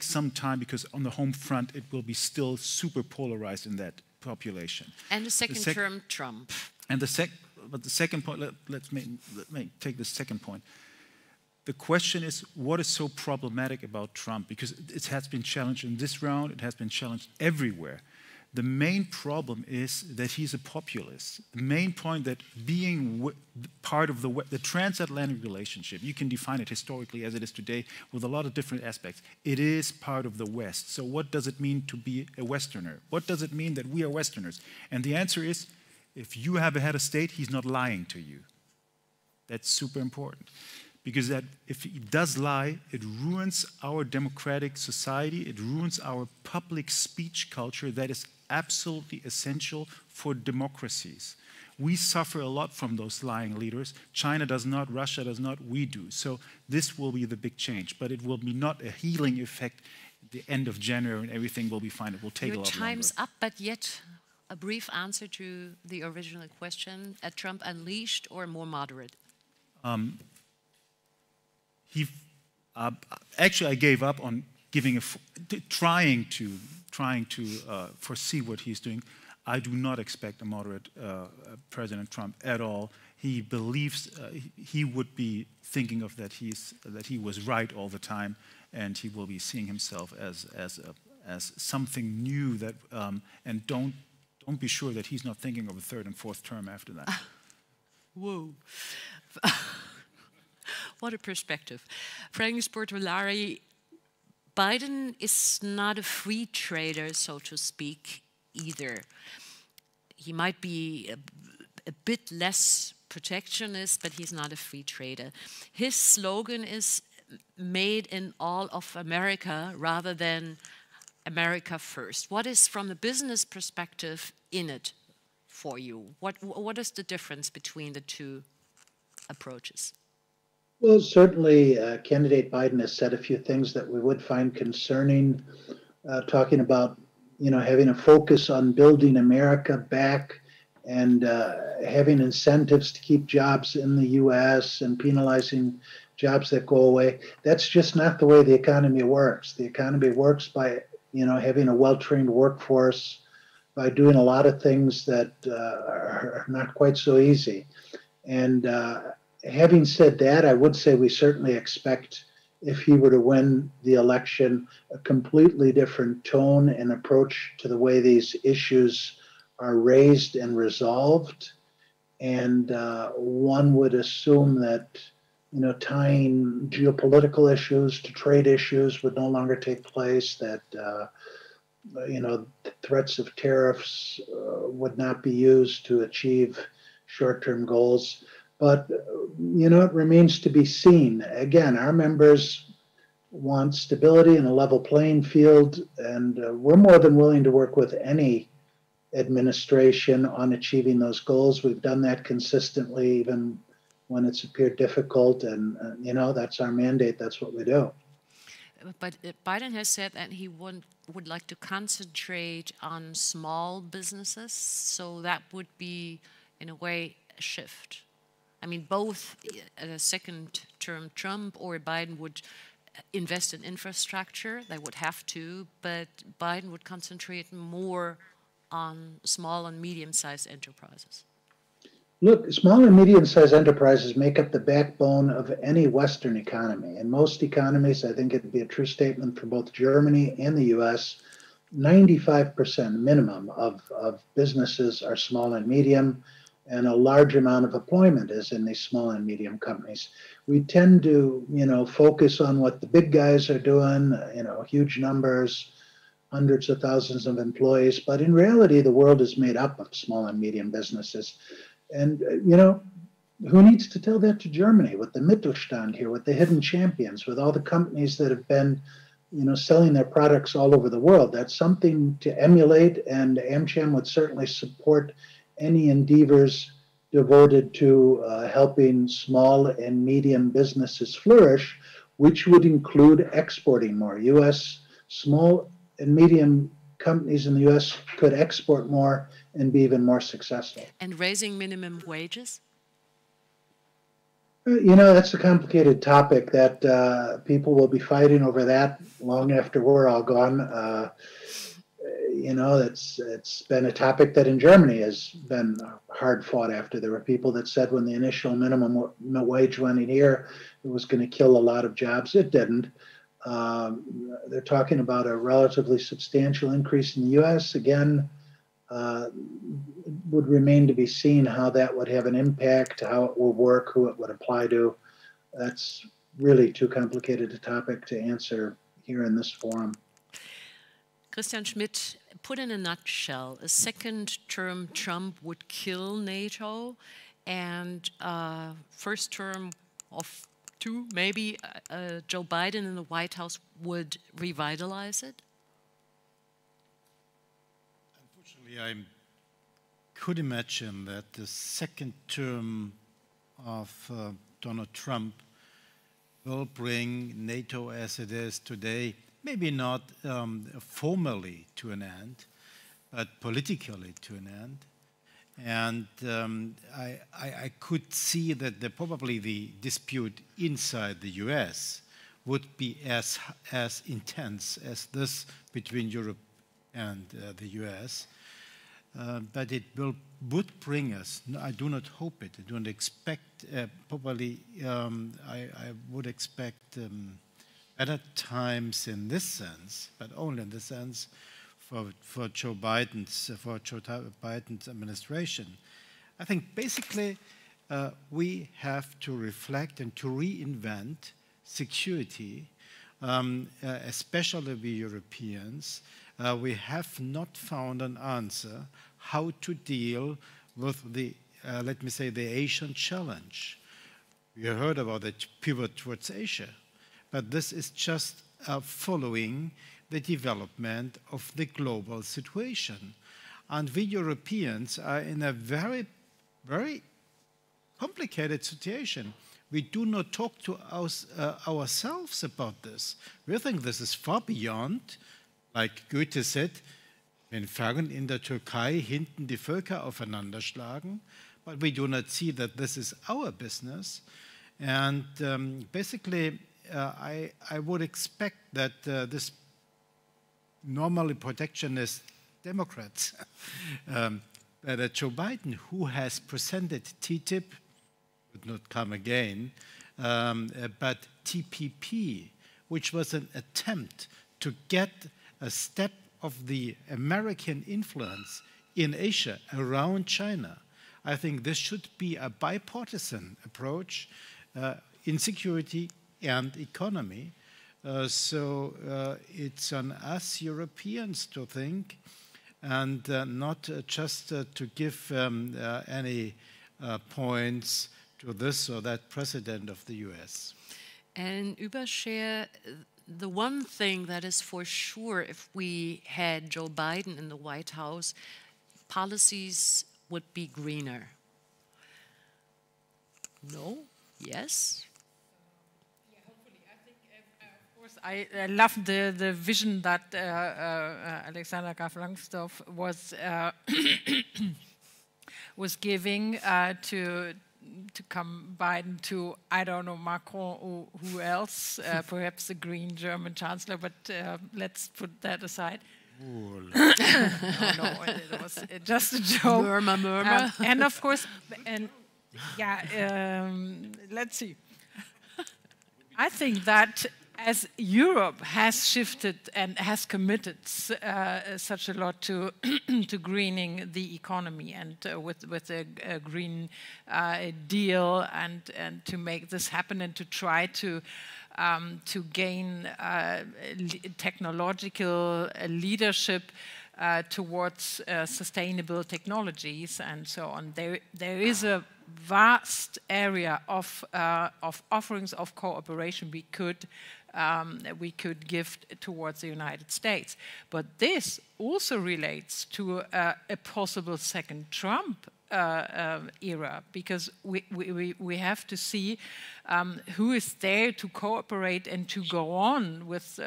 some time because on the home front, it will be still super polarized in that population. And the second term, Trump. And the second point, let me take the second point. The question is, what is so problematic about Trump? Because it has been challenged in this round, it has been challenged everywhere. The main problem is that he's a populist. The main point that being part of the transatlantic relationship, you can define it historically as it is today with a lot of different aspects. It is part of the West. So what does it mean to be a Westerner? What does it mean that we are Westerners? And the answer is, if you have a head of state, he's not lying to you. That's super important. Because if he does lie, it ruins our democratic society, it ruins our public speech culture that is absolutely essential for democracies. We suffer a lot from those lying leaders. China does not, Russia does not, we do. So this will be the big change, but it will be not a healing effect at the end of January and everything will be fine. It will take a lot longer. Your time's up, but yet a brief answer to the original question, a Trump unleashed or more moderate? Actually, I gave up on trying to foresee what he's doing. I do not expect a moderate President Trump at all. He believes he would be thinking of that he was right all the time, and he will be seeing himself as something new that and don't be sure that he's not thinking of a third and fourth term after that. Whoa. What a perspective. Frank Sportolari, Biden is not a free trader, so to speak, either. He might be a bit less protectionist, but he's not a free trader. His slogan is made in all of America rather than America first. What is, from the business perspective, in it for you? What is the difference between the two approaches? Well, certainly candidate Biden has said a few things that we would find concerning, talking about, having a focus on building America back and having incentives to keep jobs in the U.S. and penalizing jobs that go away. That's just not the way the economy works. The economy works by, having a well-trained workforce, by doing a lot of things that are not quite so easy. And having said that, I would say we certainly expect, if he were to win the election, a completely different tone and approach to the way these issues are raised and resolved. And one would assume that, tying geopolitical issues to trade issues would no longer take place, that, threats of tariffs would not be used to achieve short-term goals. But, it remains to be seen. Again, our members want stability and a level playing field, and we're more than willing to work with any administration on achieving those goals. We've done that consistently, even when it's appeared difficult, and, that's our mandate. That's what we do. But Biden has said that he would like to concentrate on small businesses, so that would be, in a way, a shift. I mean, both a second-term Trump or Biden would invest in infrastructure. They would have to, but Biden would concentrate more on small and medium-sized enterprises. Look, small and medium-sized enterprises make up the backbone of any Western economy. In most economies, I think it'd be a true statement for both Germany and the U.S., 95% minimum of businesses are small and medium, and a large amount of employment is in these small and medium companies. We tend to, focus on what the big guys are doing, huge numbers, hundreds of thousands of employees. But in reality, the world is made up of small and medium businesses. And, who needs to tell that to Germany with the Mittelstand here, with the hidden champions, with all the companies that have been, selling their products all over the world? That's something to emulate, and AmCham would certainly support any endeavors devoted to helping small and medium businesses flourish, which would include exporting more. U.S. small and medium companies in the U.S. could export more and be even more successful. And raising minimum wages? That's a complicated topic that people will be fighting over that long after we're all gone. It's been a topic that in Germany has been hard fought after. There were people that said when the initial minimum wage went in here, it was going to kill a lot of jobs. It didn't. They're talking about a relatively substantial increase in the U.S. Again, it would remain to be seen how that would have an impact, how it will work, who it would apply to. That's really too complicated a topic to answer here in this forum. Christian Schmidt, put in a nutshell, a second-term Trump would kill NATO, and first term of two, maybe Joe Biden in the White House would revitalize it? Unfortunately, I could imagine that the second term of Donald Trump will bring NATO as it is today, maybe not formally to an end, but politically to an end. And I could see that probably the dispute inside the US would be as intense as this between Europe and the US. But it would bring us, I do not hope it, I don't expect, probably I would expect better times in this sense, but only in the sense for Joe Biden's administration. I think basically we have to reflect and to reinvent security, especially we Europeans. We have not found an answer how to deal with the, let me say, the Asian challenge. We heard about the pivot towards Asia, but this is just following the development of the global situation. And we Europeans are in a very, very complicated situation. We do not talk to ourselves about this. We think this is far beyond, like Goethe said, wenn Fernen in der Türkei hinten die Völker aufeinander schlagen. But we do not see that this is our business. And basically, I would expect that this normally protectionist Democrats, that Joe Biden, who has presented TTIP, would not come again, but TPP, which was an attempt to get a step of the American influence in Asia around China. I think this should be a bipartisan approach in security and economy. So it's on us Europeans to think and not just to give any points to this or that president of the US. And Übershare, the one thing that is for sure, if we had Joe Biden in the White House, policies would be greener. No? Yes? I love the vision that Alexander Graf Lambsdorff was giving to combine to, I don't know, Macron or who else, perhaps the Green German Chancellor, but let's put that aside. No, it was just a joke. Murmur, murmur. And of course, let's see. I think that as Europe has shifted and has committed such a lot to to greening the economy and with a Green Deal and to make this happen and to try to gain technological leadership towards sustainable technologies and so on. There is a vast area of offerings of cooperation we could give towards the United States. But this also relates to a possible second Trump era, because we have to see who is there to cooperate and to go on with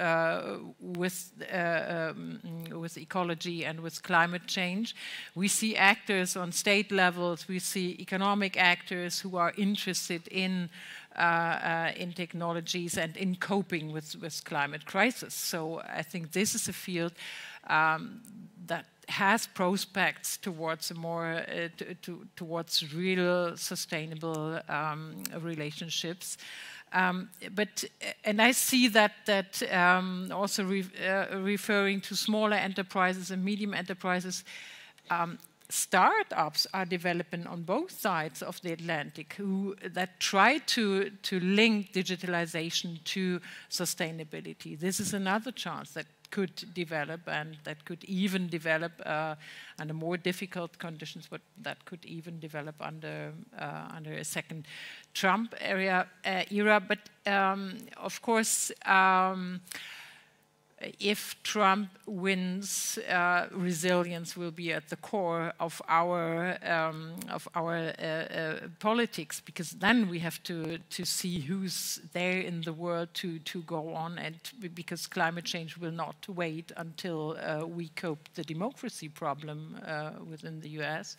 ecology and with climate change. We see actors on state levels, we see economic actors who are interested in technologies and in coping with climate crisis. So I think this is a field that has prospects towards a more towards real sustainable relationships. And I see that also referring to smaller enterprises and medium enterprises. Startups are developing on both sides of the Atlantic that try to link digitalization to sustainability. This is another chance that could develop and that could even develop under more difficult conditions, but that could even develop under a second Trump era. But of course, if Trump wins, resilience will be at the core of our politics, because then we have to see who's there in the world to go on, and because climate change will not wait until we cope the democracy problem within the US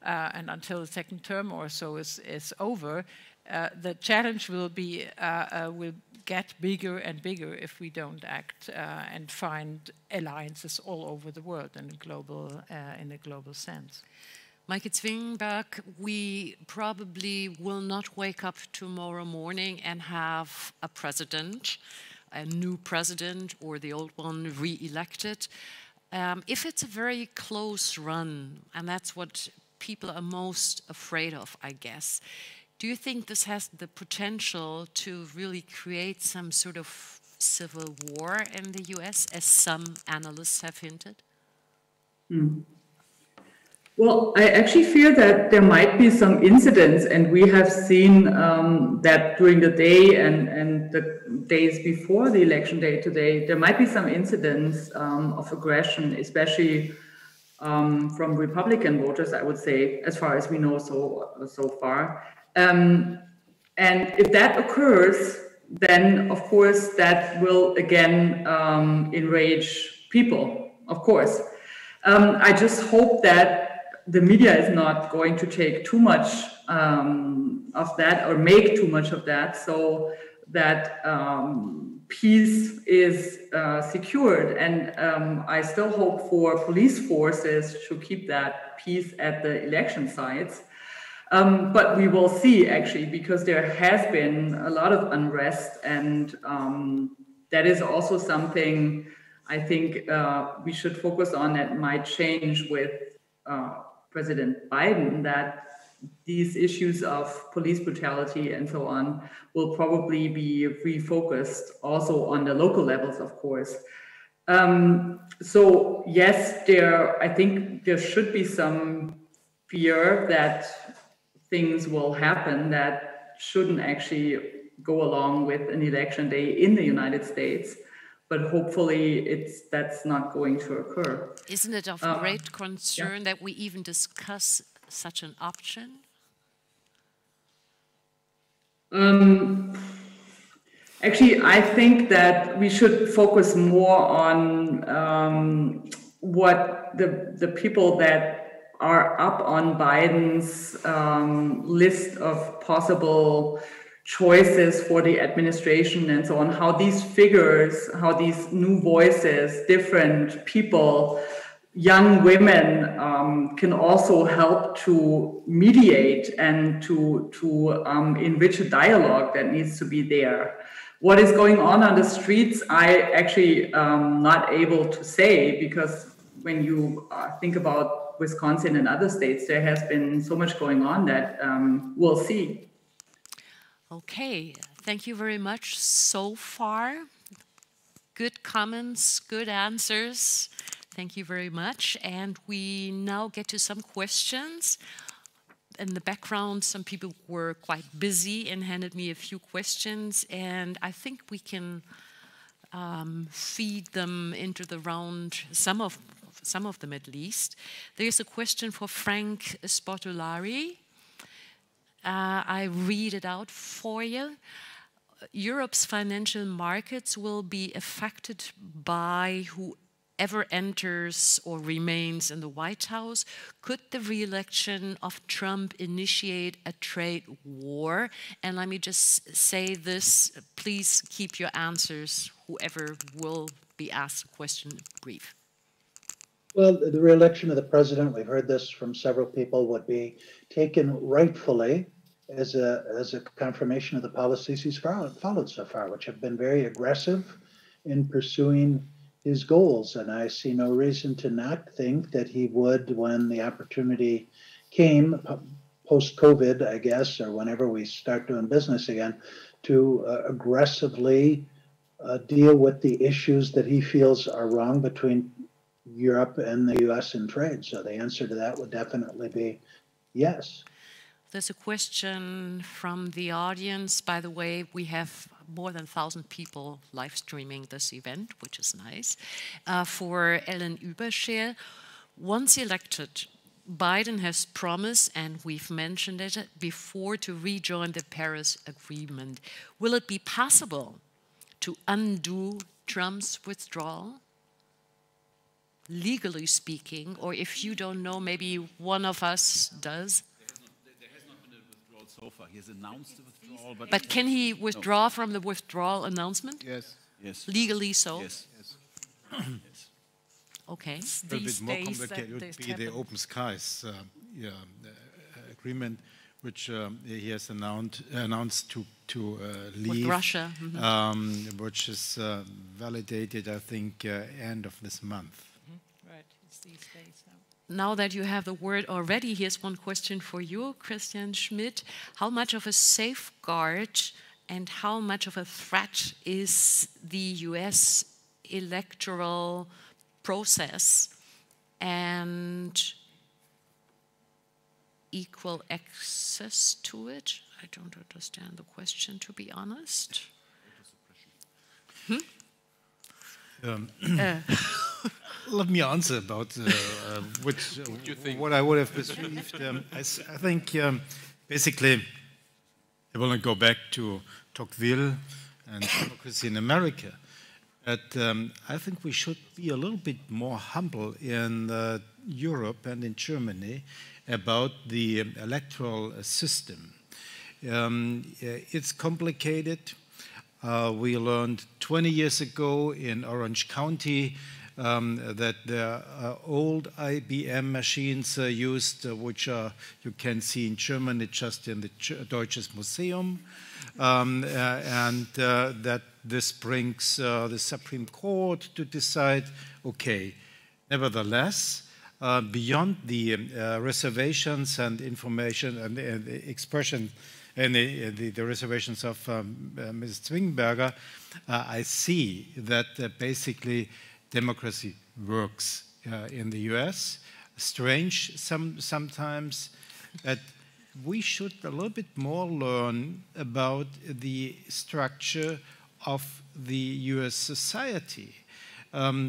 and until the second term or so is over. The challenge will get bigger and bigger if we don't act and find alliances all over the world in a global sense. Meike Zwingenberg, we probably will not wake up tomorrow morning and have a new president, or the old one re-elected. If it's a very close run, and that's what people are most afraid of, I guess, do you think this has the potential to really create some sort of civil war in the US, as some analysts have hinted? Well, I actually fear that there might be some incidents, and we have seen that during the day and the days before the election day today, there might be some incidents of aggression, especially from Republican voters, I would say, as far as we know so far. And if that occurs, then of course that will again enrage people, of course. I just hope that the media is not going to take too much of that or make too much of that, so that peace is secured. And I still hope for police forces to keep that peace at the election sites. But we will see, actually, because there has been a lot of unrest, and that is also something I think we should focus on that might change with President Biden, that these issues of police brutality and so on will probably be refocused also on the local levels, of course. So yes, I think there should be some fear that things will happen that shouldn't actually go along with an election day in the United States. But hopefully that's not going to occur. Isn't it of great concern that we even discuss such an option? Actually, I think that we should focus more on what the people that are up on Biden's list of possible choices for the administration and so on, how these figures, how these new voices, different people, young women can also help to mediate and to enrich a dialogue that needs to be there. What is going on the streets, I actually not able to say, because when you think about Wisconsin and other states, there has been so much going on that we'll see. Okay, thank you very much so far. Good comments, good answers. Thank you very much. And we now get to some questions. In the background, some people were quite busy and handed me a few questions, and I think we can feed them into the round, some of them at least. There's a question for Frank Spotolari. I read it out for you. Europe's financial markets will be affected by whoever enters or remains in the White House. Could the re-election of Trump initiate a trade war? And let me just say this, please keep your answers, whoever will be asked a question, brief. Well, the re-election of the president, we've heard this from several people, would be taken rightfully as a confirmation of the policies he's followed so far, which have been very aggressive in pursuing his goals. And I see no reason to not think that he would, when the opportunity came, post-COVID, I guess, or whenever we start doing business again, to aggressively deal with the issues that he feels are wrong between Europe and the US in trade. So the answer to that would definitely be yes. There's a question from the audience. By the way, we have more than 1,000 people live streaming this event, which is nice. For Ellen Überschel, once elected, Biden has promised, and we've mentioned it before, to rejoin the Paris Agreement. Will it be possible to undo Trump's withdrawal? Legally speaking, or if you don't know, maybe one of us does. There has not been a withdrawal so far. He has announced the withdrawal, but can he withdraw from the withdrawal announcement? Yes. Yes. Legally so? Yes. Yes. Yes. Okay. A bit more complicated would be the Open Skies agreement, which he has announced to leave. With Russia. Mm-hmm. Which is validated, I think, end of this month. Right, it's these days now. Now that you have the word already, here's one question for you, Christian Schmidt. How much of a safeguard and how much of a threat is the US electoral process and equal access to it? I don't understand the question, to be honest. Let me answer about what I would have perceived. I think basically, I want to go back to Tocqueville and democracy in America. But I think we should be a little bit more humble in Europe and in Germany about the electoral system. It's complicated. We learned 20 years ago in Orange County that there are old IBM machines used, which you can see in Germany just in the Deutsches Museum, and that this brings the Supreme Court to decide, okay, nevertheless, beyond the reservations and information and the expression and the reservations of Ms. Zwingenberger, I see that basically democracy works in the US. Strange sometimes, but we should a little bit more learn about the structure of the US society. A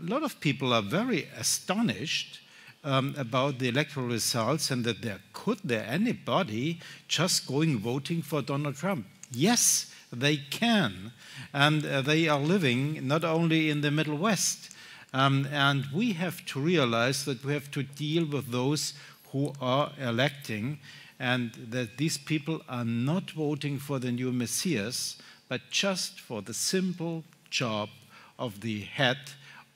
lot of people are very astonished about the electoral results and that could there anybody just going voting for Donald Trump? Yes, they can. And they are living not only in the Middle West. And we have to realize that we have to deal with those who are electing and that these people are not voting for the new Messias, but just for the simple job of the head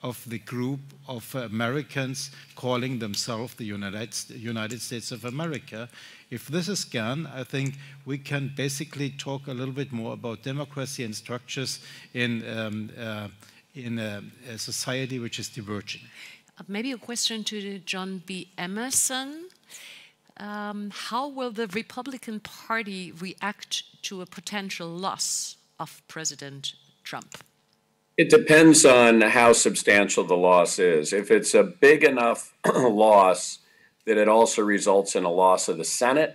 of the group of Americans calling themselves the United States of America. If this is gone, I think we can basically talk a little bit more about democracy and structures in a society which is diverging. Maybe a question to John B. Emerson. How will the Republican Party react to a potential loss of President Trump? It depends on how substantial the loss is. If it's a big enough loss that it also results in a loss of the Senate,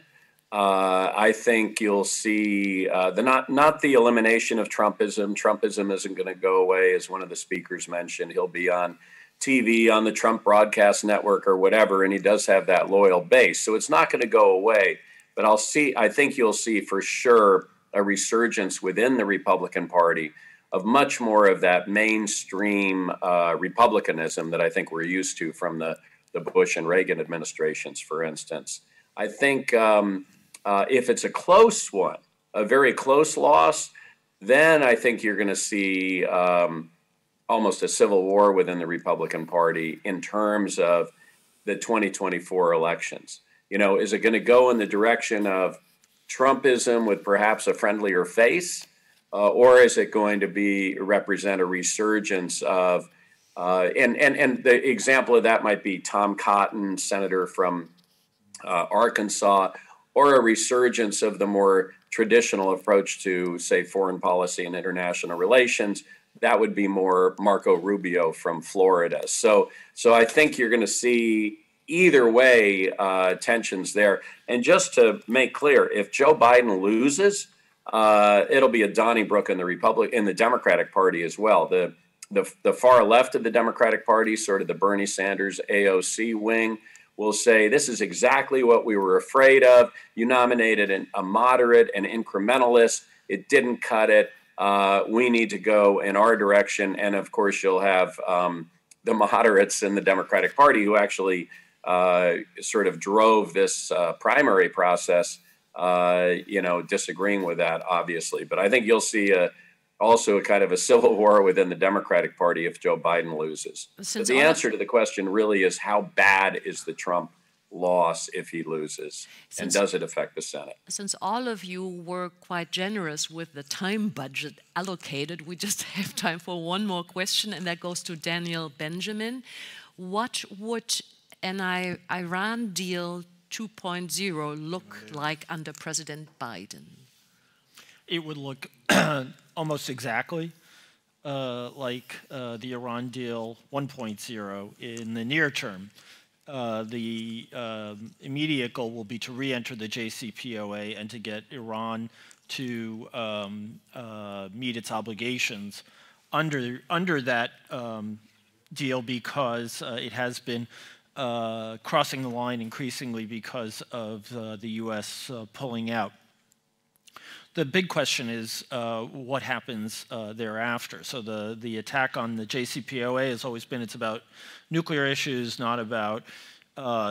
I think you'll see not the elimination of Trumpism. Trumpism isn't going to go away, as one of the speakers mentioned. He'll be on TV, on the Trump broadcast network or whatever, and he does have that loyal base. So it's not going to go away. But I think you'll see for sure a resurgence within the Republican Party of much more of that mainstream republicanism that I think we're used to from the Bush and Reagan administrations, for instance. I think if it's a close one, a very close loss, then I think you're going to see almost a civil war within the Republican Party in terms of the 2024 elections. You know, is it going to go in the direction of Trumpism with perhaps a friendlier face? Or is it going to represent a resurgence of, and the example of that might be Tom Cotton, senator from Arkansas, or a resurgence of the more traditional approach to, say, foreign policy and international relations. That would be more Marco Rubio from Florida. So I think you're going to see either way tensions there. And just to make clear, if Joe Biden loses, it'll be a Donnybrook in the Democratic Party as well. The far left of the Democratic Party, sort of the Bernie Sanders AOC wing, will say this is exactly what we were afraid of. You nominated a moderate and incrementalist. It didn't cut it. We need to go in our direction. And of course, you'll have the moderates in the Democratic Party who actually sort of drove this primary process. Disagreeing with that, obviously. But I think you'll see also a kind of a civil war within the Democratic Party if Joe Biden loses. But the answer to the question really is, how bad is the Trump loss if he loses? And does it affect the Senate? Since all of you were quite generous with the time budget allocated, we just have time for one more question, and that goes to Daniel Benjamin. What would an Iran deal 2.0 look like under President Biden? It would look almost exactly like the Iran deal 1.0 in the near term. the immediate goal will be to re-enter the JCPOA and to get Iran to meet its obligations under that deal, because it has been crossing the line increasingly because of the U.S. Pulling out. The big question is what happens thereafter. So the attack on the JCPOA has always been it's about nuclear issues, not about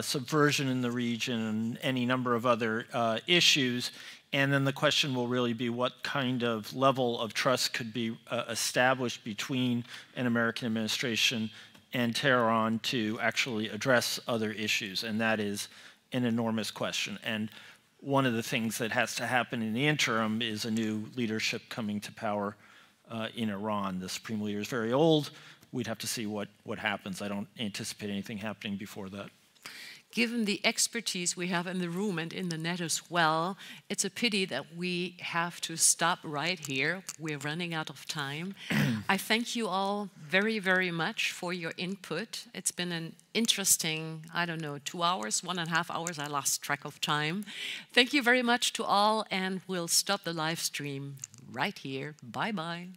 subversion in the region and any number of other issues. And then the question will really be what kind of level of trust could be established between an American administration and Tehran to actually address other issues. And that is an enormous question. And one of the things that has to happen in the interim is a new leadership coming to power in Iran. The supreme leader is very old. We'd have to see what happens. I don't anticipate anything happening before that. Given the expertise we have in the room and in the net as well, it's a pity that we have to stop right here. We're running out of time. I thank you all very, very much for your input. It's been an interesting, I don't know, 2 hours, 1.5 hours. I lost track of time. Thank you very much to all, and we'll stop the live stream right here. Bye-bye.